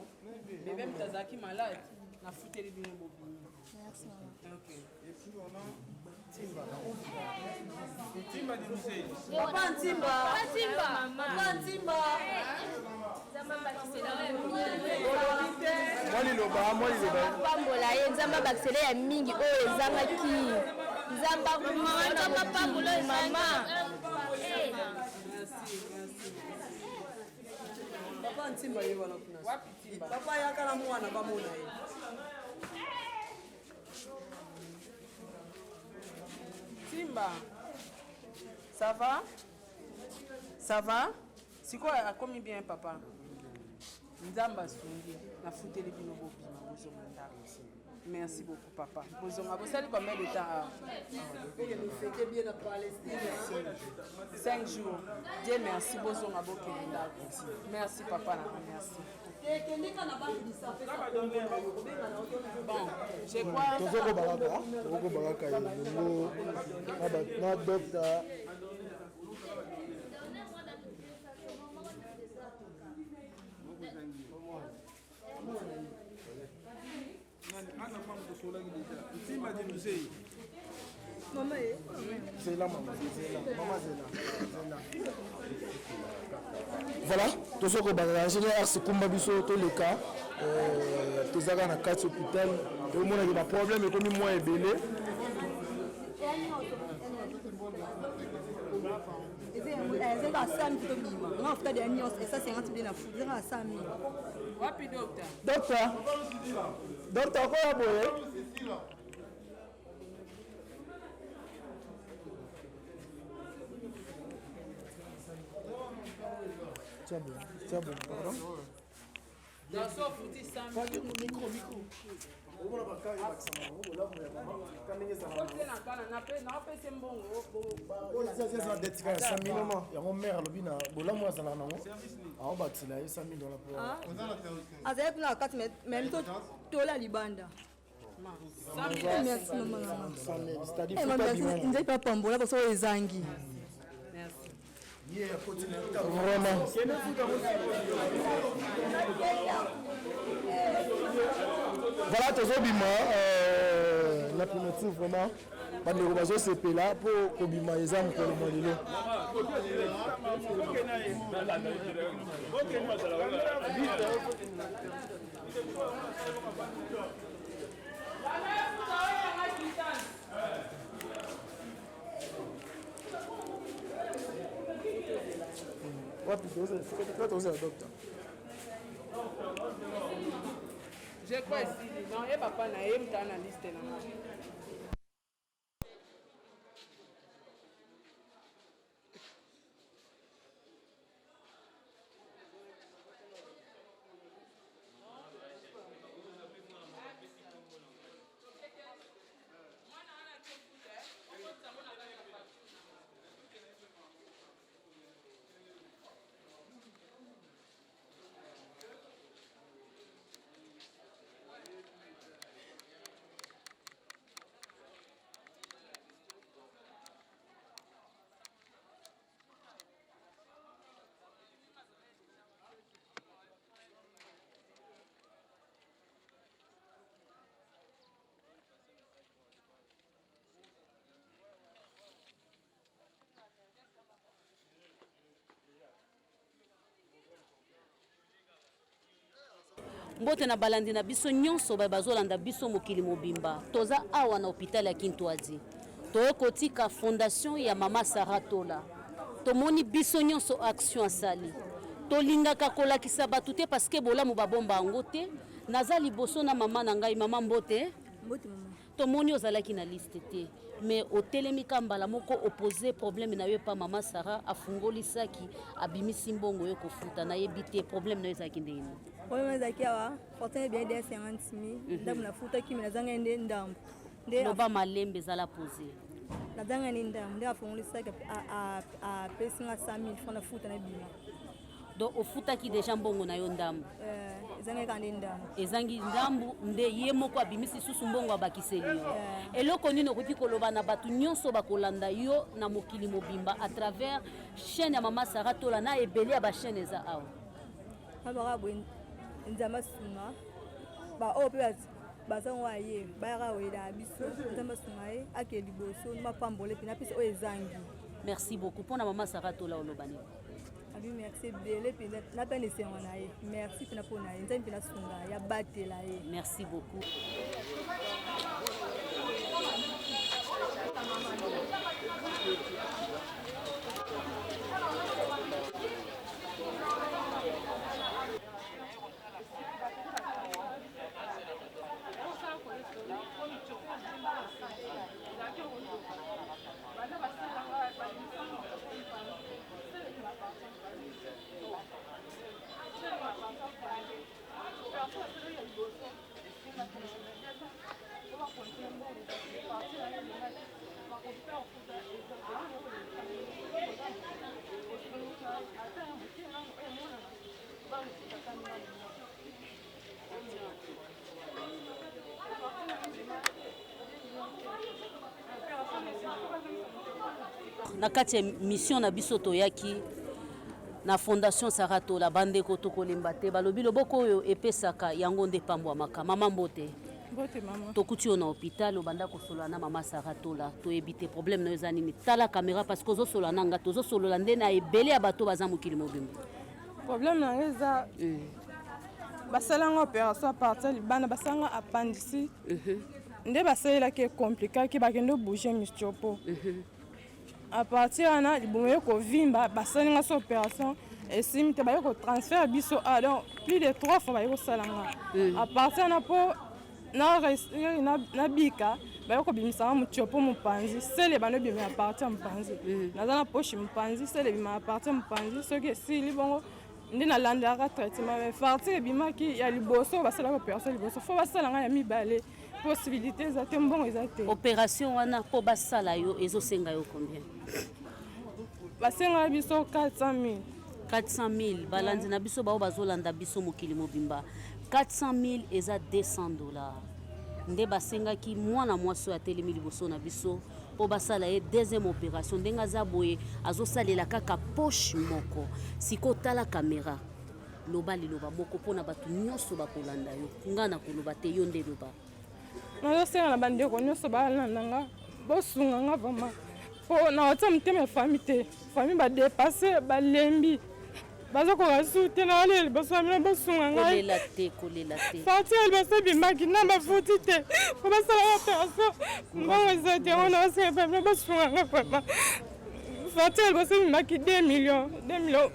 Speaker 2: Bébé mutazaki malade. Na futeli bino bobini.
Speaker 11: Merci maman.
Speaker 2: OK.
Speaker 4: Et puis on a Timba.
Speaker 12: Timba di Musei.
Speaker 3: Papa Timba. Papa Timba.
Speaker 11: pambola ye nzamba bakisele ya mingi oyo ezangaki nzamba pambola mama
Speaker 7: papa ntimba ye wana kuna papa yakala mwana bamona ye
Speaker 2: Timba, ça va? Ça va? C'est quoi, a commis bien papa? Nzamba sungi, na futeli bino bobima bozo mandako. Merci beaucoup, papa. Vous savez combien de temps? 5 jours. Dieu merci, merci, papa. Merci. Bon, j'ai quoi?
Speaker 1: Voilà, tout ce que en général c'est comme Babiso, tous les cas, tous les dans 4 hôpitaux, tout le monde a des problèmes et comme moi est belé. Docteur, quoi Tiens bon, pardon.
Speaker 2: Dans son foutu samedi.
Speaker 1: Micro. Vraiment. Voilà, toujours bima. La primature vraiment. Pas de rebaso CP là pour Kobima exam pour le modèle.
Speaker 2: J'ai quoi ici? Non, et papa n'a pas dans la liste.
Speaker 13: mbote na balandi na biso nyonso bazolanda biso mokili mobimba toza awa na hôpital ya Kintwazi tokotika fondation ya mama Sarah Tola tomoni biso nyonso action asali tolingaka kolakisa bato te parce que bolamu babomba yango te naza liboso na mama na ngai mama mbote tomoni ozalaki na liste te mais otelemi kambala moko opposé problème na yo pa mama Sarah afungoli saki abimisi mbongo yo kofuta na yebi te problème na yo ezalaki ndeni
Speaker 14: problème ezalaki awa fortune bien de 50 000 ndambo nafutaki me nazanga nde ndambo
Speaker 13: loba malembe ezala posé
Speaker 14: nazanga nde ndambo nde afungoli saki apesinga 100 000 francs nafuta na bima
Speaker 13: donc ofutaki déjà mbongo na yo ndambo
Speaker 14: ezangi kaka nde ndambo
Speaker 13: ezangi ndambo nde ye moko abimisi susu mbongo abakiseli yo eloko nini okoki koloba na bato nyonso bakolanda yo na mokili mobimba à travers chaîne ya mama Sarah Tola na ebele ya bachaîne eza awa
Speaker 14: abaka boye nzambe asunga baoyo mpe bazango aye bayaka oyela biso nzambe asunga ye ake liboso mapambole mpe napesa oyo ezangi
Speaker 13: merci beaucoup mpona mama Sarah Tola olobani
Speaker 14: abi merci ebele mpe napena esengo na ye merci mpena mpo na ye nzambe mpe nasunga ya batela ye
Speaker 13: merci beaucoup na kati ya mission na biso toyaki na fondation Saratola bandeko tokolemba te balobi loboko oyo epesaka yango nde pambwamaka mama mbote tokuti yo na hôpital obanda kosolola na mama Saratola toyebi te problème na eza nini tala caméra parce que ozosolola na nga tozosolola nde na ebele ya bato baza mokili mobimba
Speaker 15: problème na eza basalanga opération à partir libana basanga appendicite nde basalelaki ekomplikaki bakende obouge mistiopo à partir wana libongo kovimba basalinga so opération esimi te baye kotransfert biso donc plus de 3 fois baye kosalanga à partir wana mpo nabika baye kobimisanga motiopo mopanzi sele bano ebima ya parti ya mopanzi naza na poche mopanzi sele ebima ya parti ya mopanzi soki esili bongo nde nalandaka traitement mais farti ebimaki ya liboso basalaka opération liboso fo basalanga ya mibale possibilité eza te mbongo eza te
Speaker 13: opération wana mpo basala yo ezosenga yo combien
Speaker 15: basengaka biso 400
Speaker 13: 000 balandi na biso bao bazolanda biso mokili mobimba 400 000 eza 200 $. Nde basengaki mwana mwasi oyo atelemi liboso na biso mpo basala ye deuxième opération ndenge aza boye azosalela kaka poche moko siko tala caméra loba liloba moko mpona bato nyonso bakolanda yo nga na koloba te yo nde loba
Speaker 15: nazosenga na bandeko nyonso balandanga bosunganga vraimen mpo na otia motema ya fami te fami badepase balembi bazokoka su te na wana liboso ya mino bosunga ngai fati ya liboso ebimaki na bafuti te po basalaka opération mbongo eza te wana basenga pamino bosunga ngai vraimen fati ya liboso ebimaki 2 millions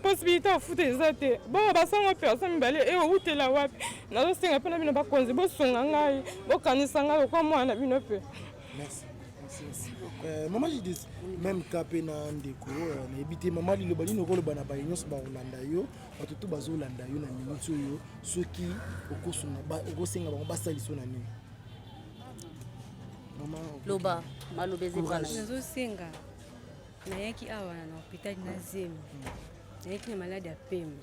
Speaker 15: possibilité ofuta eza te bongo basanga opération mibale eowutela wapi nazosenga mpe na bino bakonzi bosunga ngai bokanisa ngai lokwa mwana bino mpe
Speaker 1: Maman j'ai dit même capé na ndeko na ebité maman liloba lino koloba na ba nyonso ba Holanda yo batutu bazolanda yo na minute yo soki okosuna ba okosenga ba basaliso na nini maman
Speaker 13: loba malobeze bana
Speaker 16: nazosenga nayaki awa na hôpital na Zemi nayaki na malade ya pema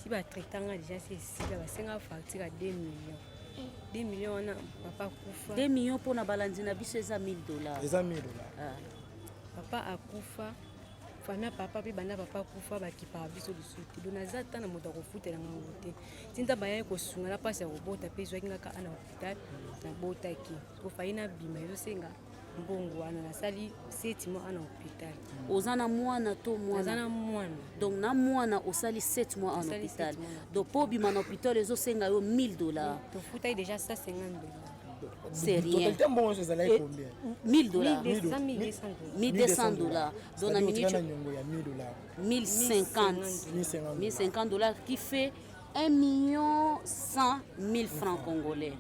Speaker 16: si batraitanga déjà c'est esika basenga facture à 2 millions 2 millions wana papa akufa
Speaker 13: 2 millions mpona balandi na biso eza $1000
Speaker 1: eza $1000
Speaker 16: papa akufa fami ya papa mpe banda papa akufa bakipaka biso lisusu te do naza ta na moto akofutelanga ngo te tinta bayai kosunga na mpasi ya kobota mpe ezwaki ngaka ana hôpital nabotaki kofayi nabima ezosenga mbongo wana nasali 7 mois ana hôpital
Speaker 13: oza na mwana to mwana
Speaker 16: aza na mwana
Speaker 13: donc na mwana osali 7 mois en hôpital donc mpo obima na hôpital ezosenga yo $1000
Speaker 16: tofutaki déjà $150
Speaker 13: c'est rien.
Speaker 1: Total bon ça allait combien?
Speaker 13: $1000.
Speaker 16: $1200.
Speaker 13: Donc la minute $1050 qui fait 1,100,000 francs congolais.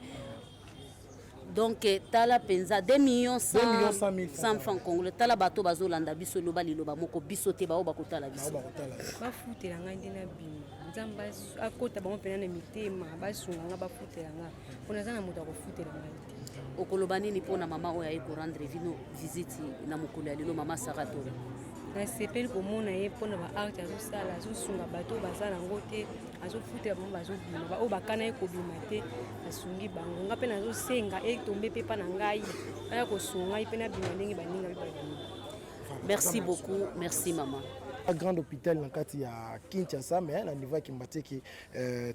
Speaker 13: Donc tala penza 2,100,000 francs congolais. Tala bato bazolanda biso loba liloba moko biso te bao bakotala biso.
Speaker 16: Bafutela ngai ndena bima. Nzamba akota bango pena na mitema basunga nga bafutela nga. Ona zana moto akofutela ngai.
Speaker 13: Okoloba nini mpona mama oyo aye korendre vino visite na mokolo ya lelo mama Saratola
Speaker 16: nasepeli komona ye mpona baarte azosala azosunga bato baza nango te azofutela bango bazobima oyo bakana ye kobima te asungi bango nga mpe nazosenga etombe mpe mpa na ngai aya kosunga ngai mpe nabima ndenge baninga mpe babima.
Speaker 13: Merci beaucoup, merci maman.
Speaker 1: Grand hôpital na kati ya Kinshasa mais na niveau ya Kimbateke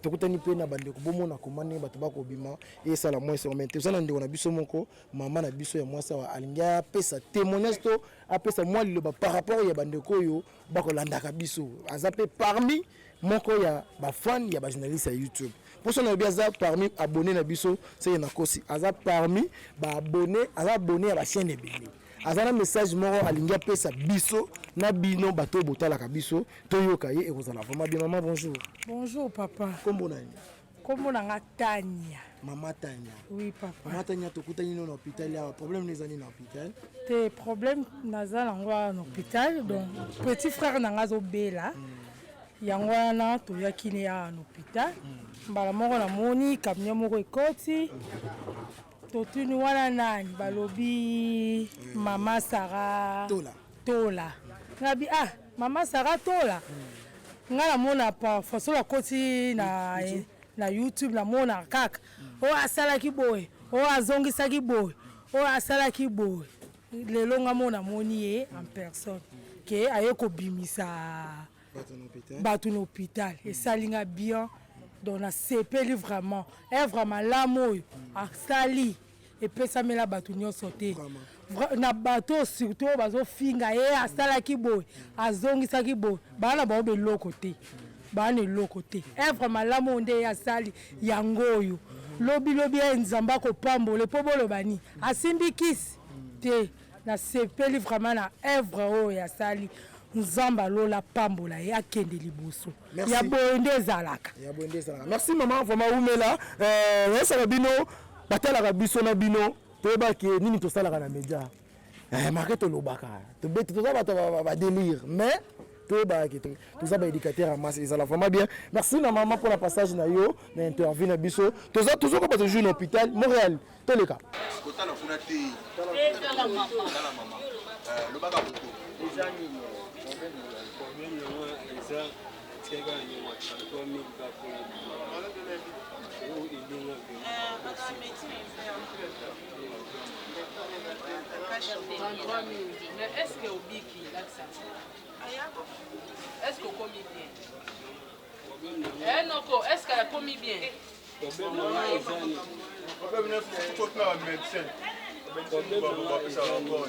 Speaker 1: tokutani pe na bandeko bomona komane bato bakobima et ça la moins c'est moment ça na ndeko na biso moko mama na biso ya mwasa wa alinga pesa témoignage to apesa moi liloba par rapport ya bandeko yo bakolandaka biso azape parmi moko ya ba fan ya ba journaliste ya YouTube pour ça na biaza parmi abonné na biso c'est na kosi aza parmi ba abonné à la chaîne ebele azana message moko alinga pesa biso na bino bato botalaka biso toyoka ye ekozala vraiment bien. Maman bonjour.
Speaker 17: Bonjour papa.
Speaker 1: Kombo na ni?
Speaker 17: Kombo na nga Tania.
Speaker 1: Mama Tania.
Speaker 17: Oui papa.
Speaker 1: Mama Tania tokutani na hôpital ya problème les années na hôpital.
Speaker 17: Te problème naza nango na hôpital donc petit frère nanga zo bela. Yango wana toyaki ne ya na hôpital. Mbala moko na moni camion moko ekoti. Totuni wana nani balobi mama Sarah Tola. Nabi mama Sarah Tola. nga namona parfois so nakoti na YouTube namona kaka oyo asalaki boye oyo azongisaki boye oyo asalaki boye lelo nga mo namoni ye en personne ke aye kobimisa bato na hôpital esali nga bien donc nasepeli vraiment œuvre malamu oyo asali epesamela bato nyonso te na bato surtout oyo bazofinga ye asalaki boye azongisaki boye bana bao beloko te bana eloko te œuvre malamu oyo nde ye asali yango oyo lobilobi ye nzambe akopambola mpo boloba nini asimbikisi te nasepeli vraiment na œuvre oyo yasali nzambe alola pambola ye akende liboso ya boye nde ezalaka.
Speaker 1: Merci maman vraiment umela esala bino batalaka biso na bino toyebaki nini tosalaka na média marke tolobaka tobeti toza bato badélire mais toyebaki toza baéducateur ya masse ezala vraiment bien. Merci na maman pour la passage na yo na interview na biso toza toujours bato jour na hôpital Montréal toleka
Speaker 18: kotala kuna te tala mama lobaka buto ezani problème no eza tsega ni wa kwa mi ba ko
Speaker 2: mais est-ce que Obiki l'accent est-ce qu'on commis bien non est-ce qu'elle a commis bien
Speaker 18: problème c'est faut faire un médecin problème va ça encore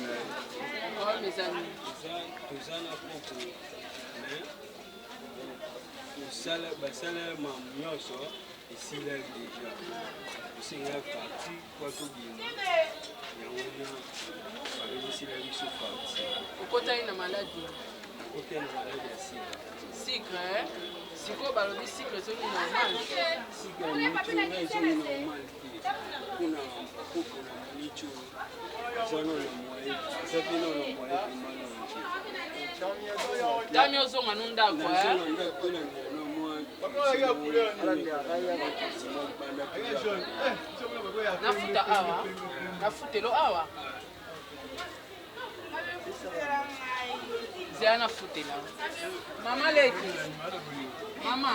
Speaker 2: mes amis
Speaker 4: basala nyonso esila deja osenga parti kwa tobima yango wana babebisila biso parti
Speaker 2: okotani na maladi
Speaker 4: okotani na maladi ya
Speaker 2: sucre sikoyo balobi sucre ezongi normal
Speaker 4: sucre nitonga ezongi normal te kuna bakoko na manicho eza nona moye eza pe nona moye emalonge
Speaker 2: tami ozonga no ndako nafuta awa nafutelo awa zea nafutela mama leki mama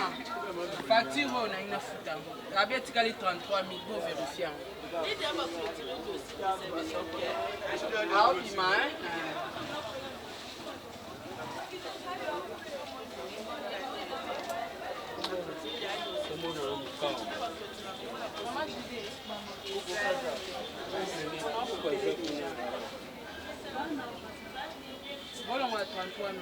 Speaker 2: facture oyo nangi nafuta abi etikali 33 000 bo verifie yango aobima bolongo ya 33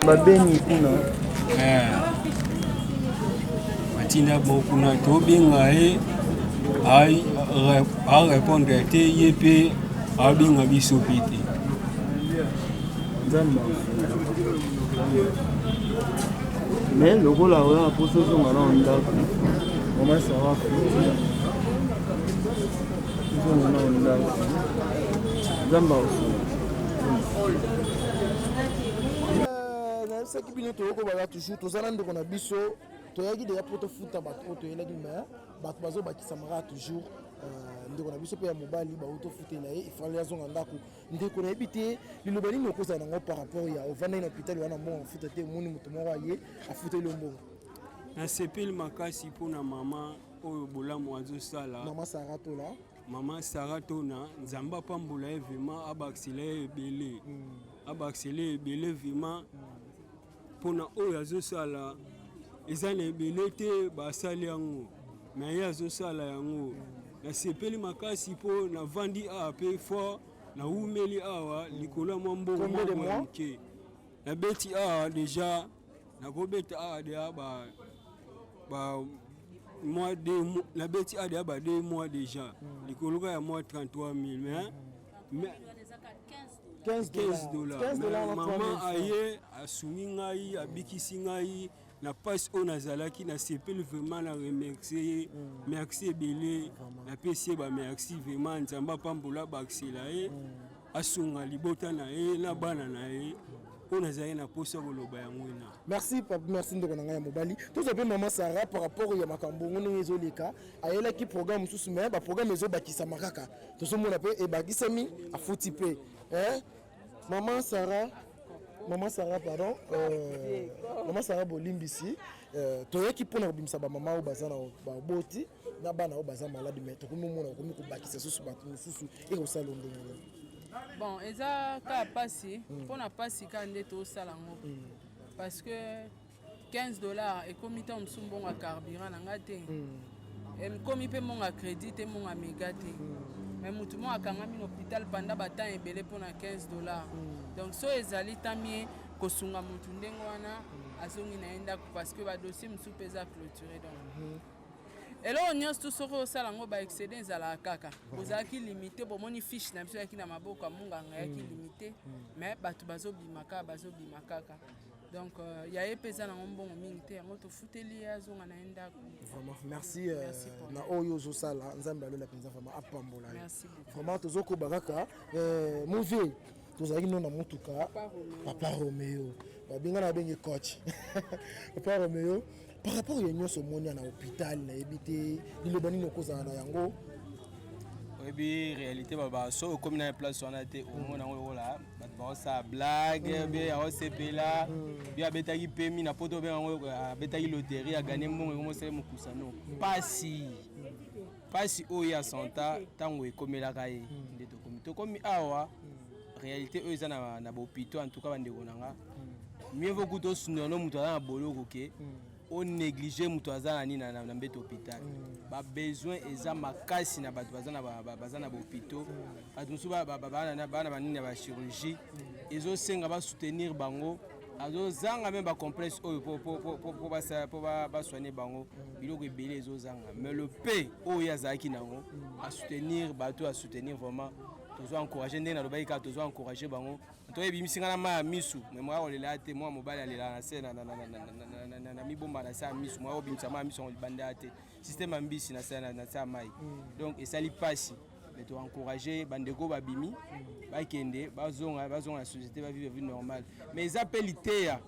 Speaker 1: babeni kuna
Speaker 4: matinda bokuna tobenga ye arépondre te ye mpe abenga biso mpe te
Speaker 1: nzambe mais lokola oya poso ozonga na ndako mama sara ozonga na ndako nzambe nayebisaki bino toyokobaka toujours toza na ndeko na biso toyaki deya mpo tofuta bato oyo toyelaki mais bato bazobakisamaka toujours ndeko na biso mpe ya mobali bautofutela ye ifale azonga ndako ndeko nayebi te liloba nini okozala nango par rapport ya ovandai na hôpital wana mbongo afuta te omoni moto moko aye afuteli yo mbongo
Speaker 4: nasepeli makasi mpona mama oyo bolamu azosala mama sara tona nzambe apambola ye vraimen abakisela ye ebele abakisela ye ebele vraimen mpona oyo azosala eza na ebele te basali yango me ye azosala yango nasepeli makasi mpo navandi awa mpe fort naumeli awa likolo ya mwa mbongo moko ya moke nabeti awa deja nakobeta awa deya nabeti awa deya ba 2 mois deja likolo ya mwa 33 000 $15 mama aye asungi ngai abikisi ngai na pasi oyo nazalaki nasepeli vraiment na remercie ye merci ebele napesi ye bamerci vraiment nzambe apambola baksela ye asunga libota na ye na bana na ye oyo nazalaki na posa koloba yango ena
Speaker 1: merci papa merci ndeko na ngai ya mobali tozwa mpe mama Sarah par rapport ya makambo ngo ndenge ezoleka ayelaki programme mosusu me baprogramme ezobakisama kaka tozomona mpe ebakisami afuti mpe Maman Sarah, pardon, Maman Sarah Bolimbisi, toyaki pona kobimisa ba mama o bazana ba boti na bana o bazana malade mais to komona komi ko bakisa susu bato susu e ko sala ndenge.
Speaker 2: Bon, eza ka pasi, pona pasi ka nde to sala ngo. Parce que $15 et komi ta msumbonga carburant na ngate. Et komi pe monga crédit et monga méga te. Mais mutu mo akangami na hôpital pendant batan ebele pona $15. Donc so ezali tamie kosunga mutu ndengo wana azongi na enda parce que ba dossier musu pesa clôturé donc. Elo nyos tout soko osala ngo ba excédent ezala kaka. Ozaki limité bo moni fiche na biso yaki na maboko munganga yaki limité mais batu bazobimaka kaka. Donc il y a epesa na mbongo mingi te yango to futeli azonga na enda.
Speaker 1: Vraiment merci na oyo zo sala nzambe alola penza vraiment apambola.
Speaker 2: Merci.
Speaker 1: Vraiment tozoko baraka mauvais tozaki nona mutuka Papa Romeo babinga na bengi coach Papa Romeo par rapport ya nyonso moni na hôpital na ebité lilobani nokozana na yango
Speaker 4: oyebi réalité baba so comme na place wana te omona ngo la bato sa blague be ya osepela bi abetaki pemi na poto be ngo abetaki loterie a gagner mbongo ngo sele mukusano pasi oyo ya santa tango ekomelaka ye nde tokomi awa réalité oyo eza na bopito en tout cas bandeko nanga mieux vaut que to sundono muto na boloko ke on néglige muto azana ni na mbeto hôpital ba besoin eza makasi na bato bazana ba hôpitaux bato musu bana banini ba chirurgie ezo senga ba soutenir bango azo zanga même ba complexe oyo po ba soigner bango biloko ebele ezo zanga mais le paix oyo azaki nango à soutenir bato à soutenir vraiment tozo encourager ndena lobai ka tozo encourager bango to ebimisanga na ma misu mais moi olela te moi mobali alela na se na mibomba na sa misu moi obimisa ma misu libanda te système ambisi na sa mai donc esali pasi mais to encourager bandeko babimi bakende bazonga na société ba vivre vie normale mais ils appellent teya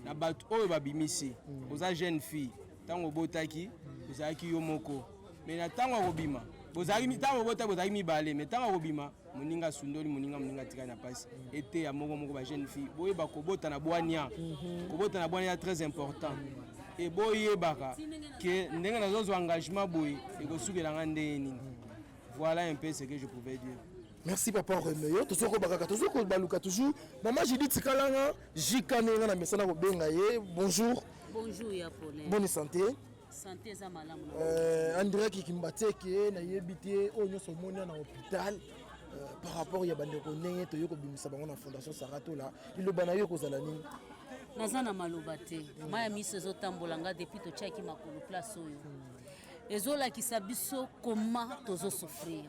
Speaker 4: na bato oyo babimisi oza jeune fille tango botaki ozaki yo moko mais na tango robima bozaki tango botaki bozaki mibale mais tango robima moninga sundoli moninga tika na pasi ete ya moko ba jeune fille boye ba kobota na bwania très important et boye baka que ndenge nazo engagement boye et ko sukela ngande nini. Voilà un peu ce que je pouvais dire.
Speaker 1: Merci papa Romeo tozoko bakaka tozoko baluka toujours maman Judith Tikalanga jikane na mesana ko benga ye bonjour
Speaker 13: ya Paulin
Speaker 1: bonne santé
Speaker 13: santé za malamu
Speaker 1: André Kikimbateke na yebité onyo so mona na hôpital par rapport ya bandeko ndenge toyoko bimisa bango na fondation Saratola ilobana yo kozala nini
Speaker 13: naza na maloba te maya miso ezotambolanga depuis totiaki makolo place oyo ezolakisa biso koma tozosofrir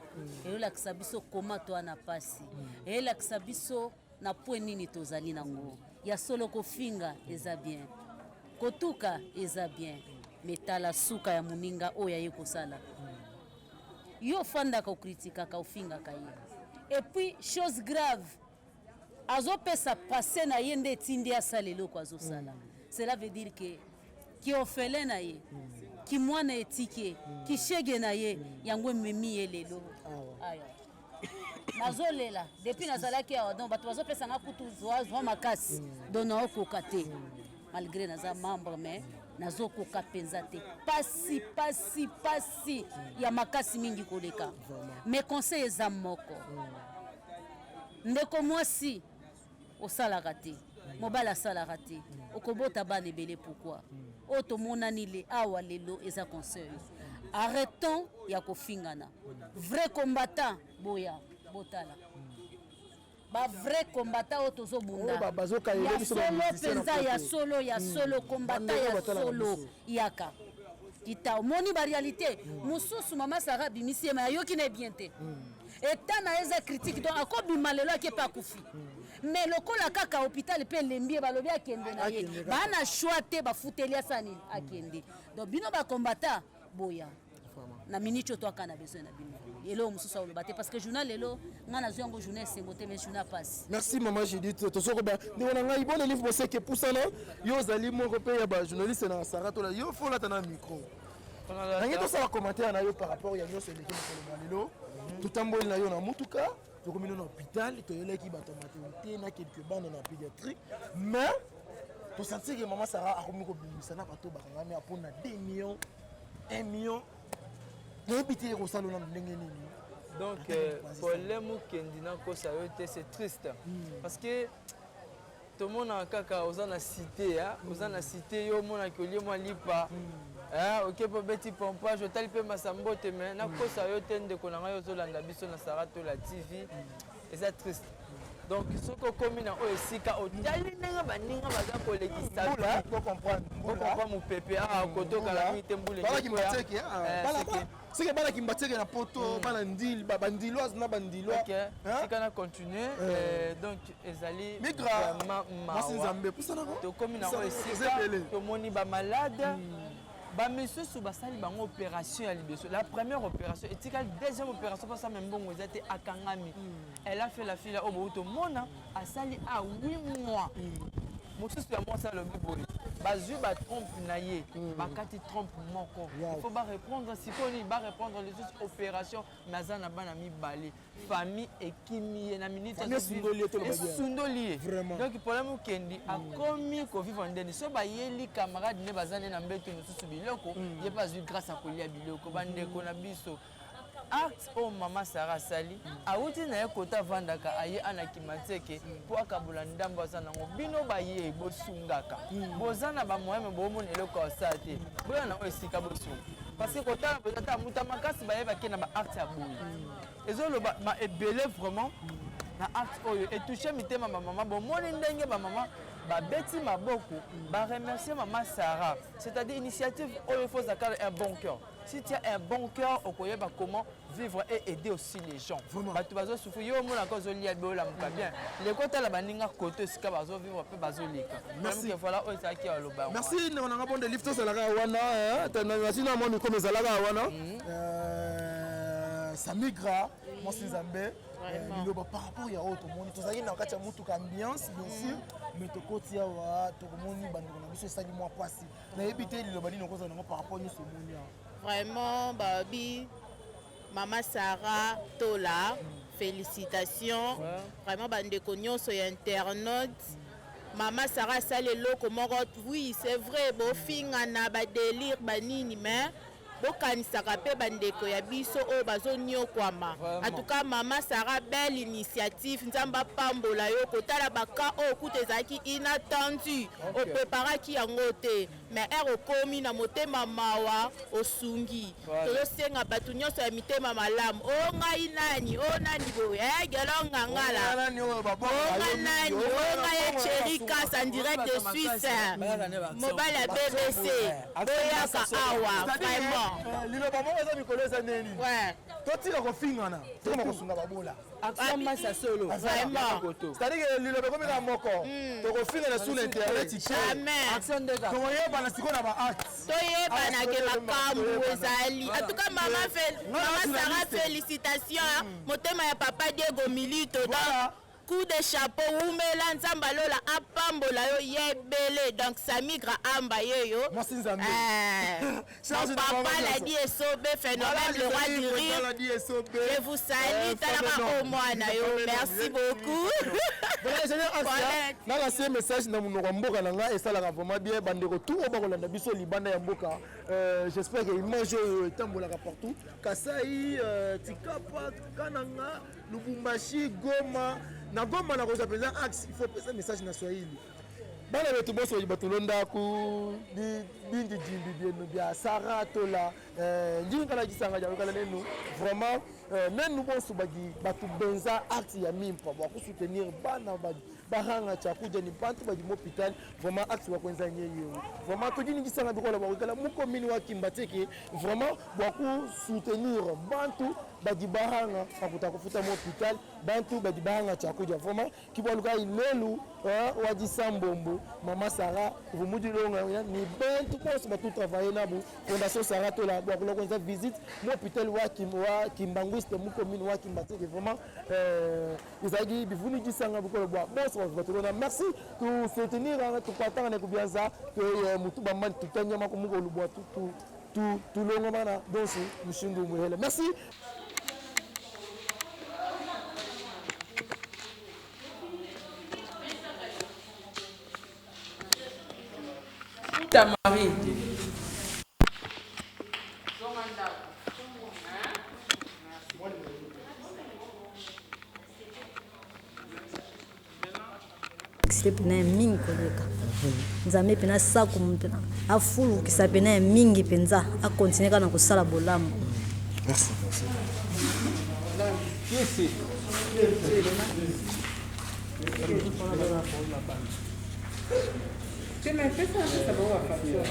Speaker 13: ezolakisa biso koma toa na pasi ezolakisa biso na point nini tozali nango ya solo kofinga eza bien kotuka eza bien metala suka ya moninga oyo aye kosala yo fandaka okritikaka ofingaka ye et puis chose grave azopesa passé na ye nde etindi asala eloko azosala cela veut dire que ki ofele na ye ki mwana etike ki shege na ye yango memi ye lelo aya nazolela depuis nazalaki awa donc bato bazopesanga kutu zwa makasi donc naokoka te malgré naza membre mais nazokoka mpenza te pasi ya makasi mingi koleka mais conseil eza moko ndeko mwasi osalaka te mobali asalaka te okobota bana ebele pourquoi otomonani le awa lelo eza conseil arrêtons ya kofingana vrai combattant boya botala ba vrai combattant oyo tozobunda ya solo mpenza ya solo combattant ya solo yaka kita omoni baréalité mosusu mama Sarah bimisiema yayoki na bien te eta na eza critique donc akobima lelo ake pa kufi mais lokola kaka hôpital mpe lembi balobi akende na ye bana choix te bafuteli asani akende donc bino bakombata boya na minute oyo toaka na besoin na bino elo mosusu aloba te parce que journal lelo nga nazwi yango journée esengo te mais journal passe.
Speaker 1: Merci maman Judith tozokoba ndeko na ngai bona livre boseke epusana yo ozali moko mpe ya bajournaliste na Sarah Tola yo fo olata na micro nange tosala commentaire na yo par rapport ya nyonso eleki mokolo lelo totamboli na yo na mutuka tokomino na hôpital toyelaki bato ya maternité na quelque bande na pédiatrie mais tosentir ke mama Sarah akomi kobimisa na bato bakangami apona 2 millions 1 million nayebi te ekosalona ndenge nini.
Speaker 2: Donc problème okendi na kosa yo te c'est triste parce que tomona kaka oza na cité oza na cité yo omonaki olie mwa lipa ok po beti pompage otali mpe masambo te me nakosa yo te ndeko na ngai ozolanda biso na Sarah Tola TV eza triste donc soki okomi na oyo esika otali ndenge baninga baza kolekisa okomprendre mopepe kotokala mingi te mbula
Speaker 1: soki bana kimbateke na poto bana ndil bandiloise na bandilois
Speaker 2: sika na continue donc ezali
Speaker 1: nzambe
Speaker 2: tokomi na oyo esika tomoni bamalade bamisusu basali bango opération ya liboso la première opération etikali deuxième opération mpasa me mbongo eza te akangami elle a fait la fille oyo bouto mona asali a 8 mois mosusu ya mwasi alobi boye bazwi batrompe na ye bakati trompe moko il faut barépondre sikoni barépondre les autres opérations mais aza na bana mibale famille ekimi ye na minute esundoli ye donc problème okendi akomi kovivre ndeni so bayeli camarade ne baza nde na mbeto mosusu biloko ye mpe azwi grâce akolia biloko bandeko na biso acte oyo mama Sarah asali awuti na ye kota avandaka aye anakima teke mpo akabola ndambo aza nango bino baye bosungaka boza na bamoyeme boomona eloko osala te boya na oyo esika bosunga parce que kotala boza ta muta makasi bayebaki na baacte ya boye ezoloba ebele vraiment na acte oyo etouche mitema bamama bomoni ndenge bamama babeti maboko baremercie mama Sarah c'est-à-dire initiative oyo faut zakala un bon cœur. Si tu as un bon cœur, on connaît comment vivre et aider aussi les gens. Tu vas souffrir, yo mon encore zoli abola muka bien. Les côtés la baninga côté sika bazo vivre peu bazoli. Merci. Voilà, o ça qui a le bar.
Speaker 1: Merci, on a bon de lift ça la wana, tu na moi comme ça la wana. Ça migra, moi c'est Zambé. Par rapport à autre monde, tu sais na kati ya mutuka ambiance bien sûr, mais to kotia wa to komoni bandeko na biso sali moi pasi. Na ebité liloba dino koza na par rapport à ce monde.
Speaker 3: Vraiment, Babi, Maman Sarah Tola, félicitations. Vraiment, bande cognon sur internaute. Maman Sarah Salelo, comment oui, c'est vrai, bon, fingana, ba délire, banini, mais. bokanisaka mpe bandeko ya biso oyo bazoniokwama en tout cas mama Sarah belle initiative nzambe apambola yo kotala baka oyo kuta ezalaki inattendu opreparaki yango te mais ere okomi na motema mawa osungi tozosenga bato nyonso ya mitema malamu o ngai nani o nani boye gelo ngangala o nani o ngai Chéri Kasa en direct de Suisse mobile ya BBC boyaka awa vraiment
Speaker 1: liloba moko eza mikolo eza neni totika kofingana tokoma kosunga babola
Speaker 2: action solo
Speaker 1: c'est-à-dire que liloba komika moko tokofingana sur l'internet tokoyebana sikoyo na baacte
Speaker 3: toyebana ke makambo ezali en tout cas mama Sarah félicitation motema ya papa Diego Milito coup de chapeau umela nzamba lola apambola yo yebele donc ça migre amba yeyo papa la dit esobe phénomène le roi du rire je vous salue talaka au mwana yo merci beaucoup
Speaker 1: nanga se message na monoko mboka na nga esalaka vraiment bien bandeko tout oyo bakolanda biso libanda ya mboka j'espère que image oyo etambolaka partout Kasai Tikapa Kananga Lubumbashi Goma na Goma na koza président axe il faut passer message na Swahili bana betu boso batulonda ku bindi jimbi bienu bia Sarah Tola njinga na gisanga ja kala nenu vraiment nenu boso bagi batu benza acte ya mimpa ba ku soutenir bana bahanga cha kuja ni bantu badi hôpital vraiment acte wa kwenza nyeyo vraiment to jini gisanga bikola ba kala muko mini wa kimbateke vraiment ba ku soutenir bantu badi bahanga bakuta kufuta mo hôpital bantu badi bahanga cha kuja vraiment kiboluka ilelu wadi sambombo Mama Sarah vumudi longa ni bantu boso batu travailler na bu fondation Sarah Tola ba kula kwenza visite mo hôpital wa Kimbanguiste muko mini wa kimbateke vraiment izagi bivuni gisanga bikola boso merci de soutenir tout partant na kubianza que mutu bamani tutanya mako muko lubwa tout longo mana dosi mushindu muhele merci.
Speaker 2: Ta Marie.
Speaker 19: pena ya mingi koleka nzambe pena saku mpena afulukisa pena ya mingi penza akontinue kaka na kosala bolamu.
Speaker 1: Merci. Merci.
Speaker 2: Tu m'as fait ça, ça va faire.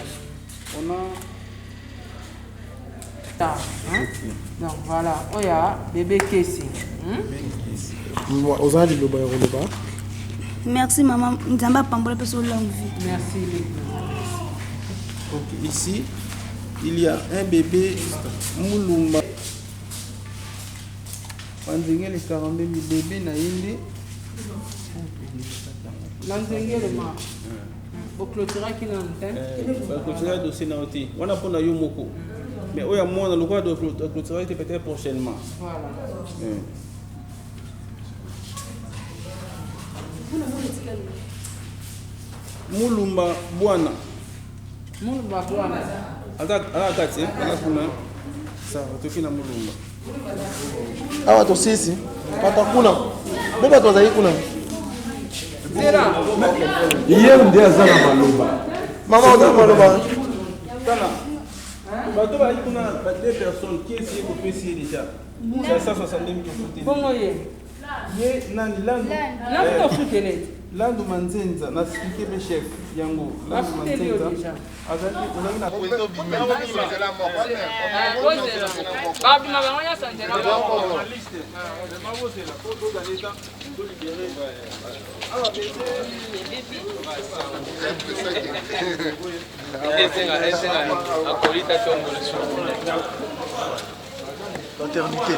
Speaker 2: On a ça, hein? Donc voilà, oh ya bébé Kessi.
Speaker 1: Aux âges de l'Oba.
Speaker 20: Merci maman, Nzamba Pambola pour son longue vie.
Speaker 2: Merci.
Speaker 12: Ok, ici, il y a un bébé Moulumba. Panzenge les 42 000 bébés na yende.
Speaker 2: Lanzenge le ma. Au clôturer qui l'antenne.
Speaker 12: Au clôturer dossier na oti. On a pour na yomoko. Mais oya moi na le droit de clôturer peut-être prochainement.
Speaker 2: Voilà.
Speaker 12: Mulumba bwana.
Speaker 2: Mulumba bwana.
Speaker 12: Ala kati, ala kuna. Sawa, tukina mulumba.
Speaker 1: Awa to sisi. Patakuna. Beba to zai kuna.
Speaker 2: Zera.
Speaker 1: Hier ndiye azana maloba. Mama azana maloba.
Speaker 12: Tana. Bato ba kuna deux personnes qui essayent de faire ici déjà. C'est 160 000 qui font.
Speaker 2: Bongo ye.
Speaker 12: Ye nani landu.
Speaker 2: Landu fukelete.
Speaker 12: Landu manzenza na expliquer be chef yango. Landu manzenza. Azali on a
Speaker 1: Maternité.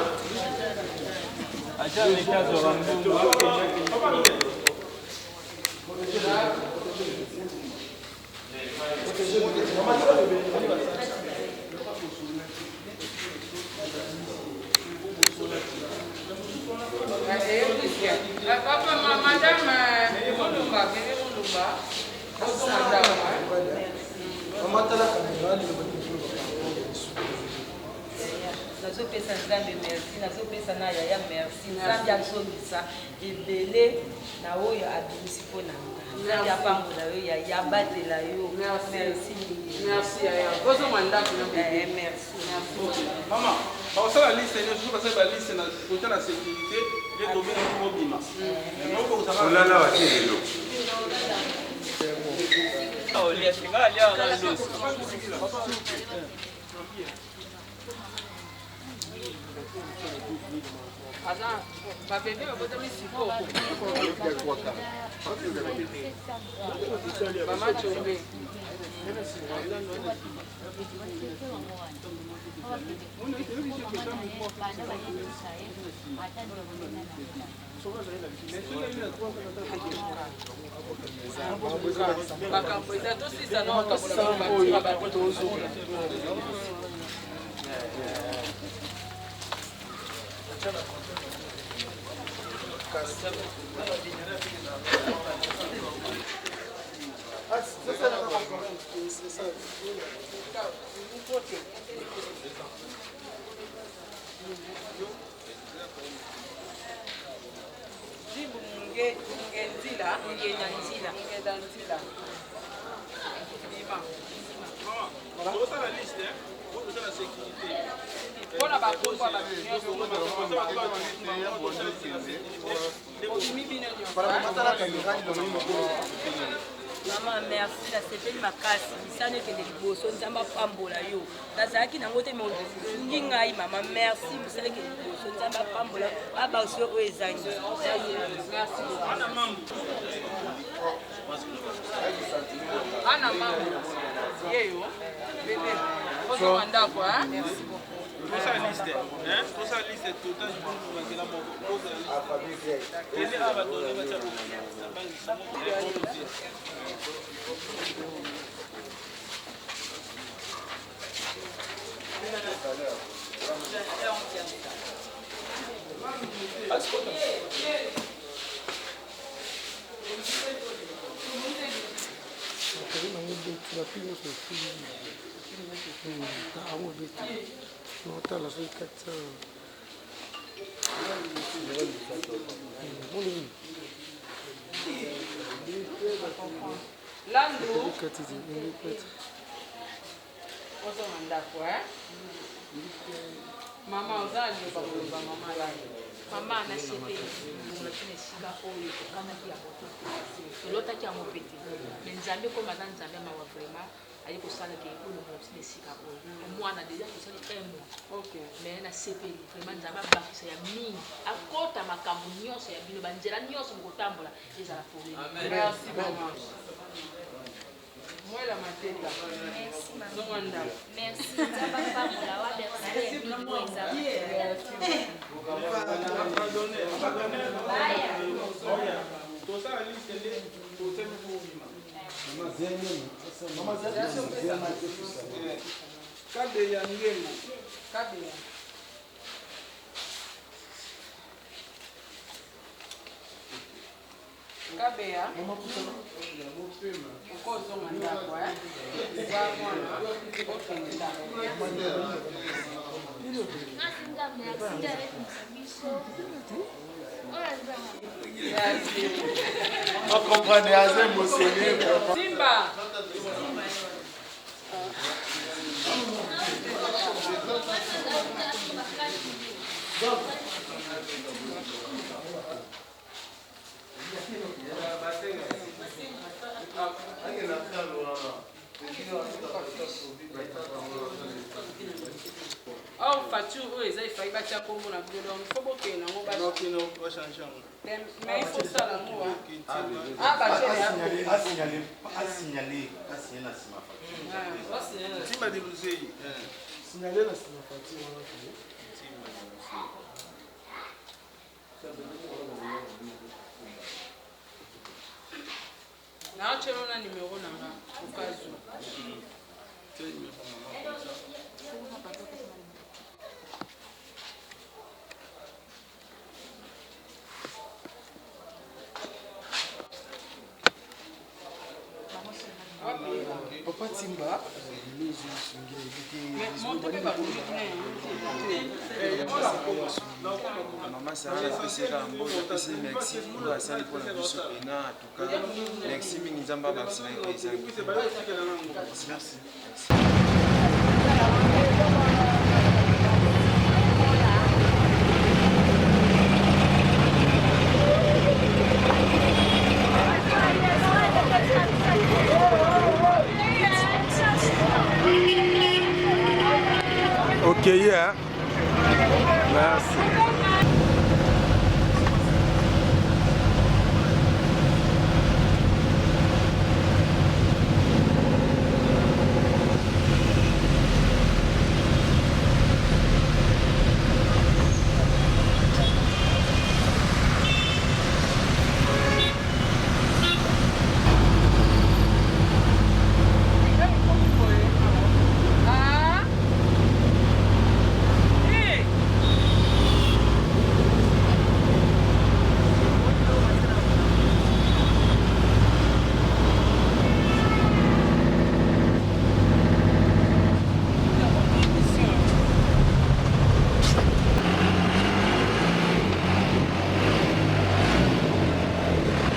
Speaker 21: nazopesa nzambe merci nazopesa na yaya merci nzambe azongisa ebele na oyo abimisi mpo na nga nzambe apambola yo yaya abatela yo merci
Speaker 2: merci yaya kozonga ndako
Speaker 21: merci
Speaker 12: Maman, on sait la liste, je vous passe la liste pour la sécurité, les domaines de Mobima. On l'a là,
Speaker 21: Jibu munge
Speaker 2: Ngenzila.
Speaker 12: Toza la liste, toza la sécurité.
Speaker 2: Mpona bakongo ya bato nyonso
Speaker 21: mama merci nasepeli makasi misano ekende liboso nzambe apambola yo nazalaki nango te osungi ngai mama merci mosala ekende liboso nzambe apambola babaso oyo ezangi
Speaker 2: ana mambo yeyo bebe ozonga ndako
Speaker 12: Toza liste, toza liste total pour bakela moko. Kende aba donné bacha
Speaker 2: Landu ozonga ndako mama oza liloba koloba mama Landu
Speaker 11: mama nasepeli molakini esika oyo tokanaki ya bototo tolotaki yango pete me nzambe komba na nzambe mawa vraiment aye kosalaka ekolo molakini esika oyo omwana deja tosali 1 mois me nasepeli vraiment nzambe abakisa ya mingi akota makambo nyonso ya bino banzela nyonso bokotambola ezala problème.
Speaker 2: Moi la mateta.
Speaker 11: Merci maman.
Speaker 2: Zonganda.
Speaker 11: Merci. Nzamba pambola wa merci bingo ezali.
Speaker 12: Toza la liste de toza mfumima.
Speaker 1: Mama zema
Speaker 12: Kabe ya ngengo.
Speaker 2: Kabe ya. Kabea ukozonga ndako za mwana okende ndako
Speaker 1: on comprend assez émotionné
Speaker 2: Simba or facture oyo eza efai batia kombo na bino donc fo bokende yango mais il faut sala yango
Speaker 12: Simba de Lusei.
Speaker 1: Signaler la facture.
Speaker 2: naachelo na numéro nanga okazu
Speaker 1: Papa Timba,
Speaker 5: Maman Sarah apesaka mboka apesi merci oyo asali mpona biso pena atuka merci mingi nzambe abakisina epesa merci.
Speaker 1: Ok, yeah. Merci.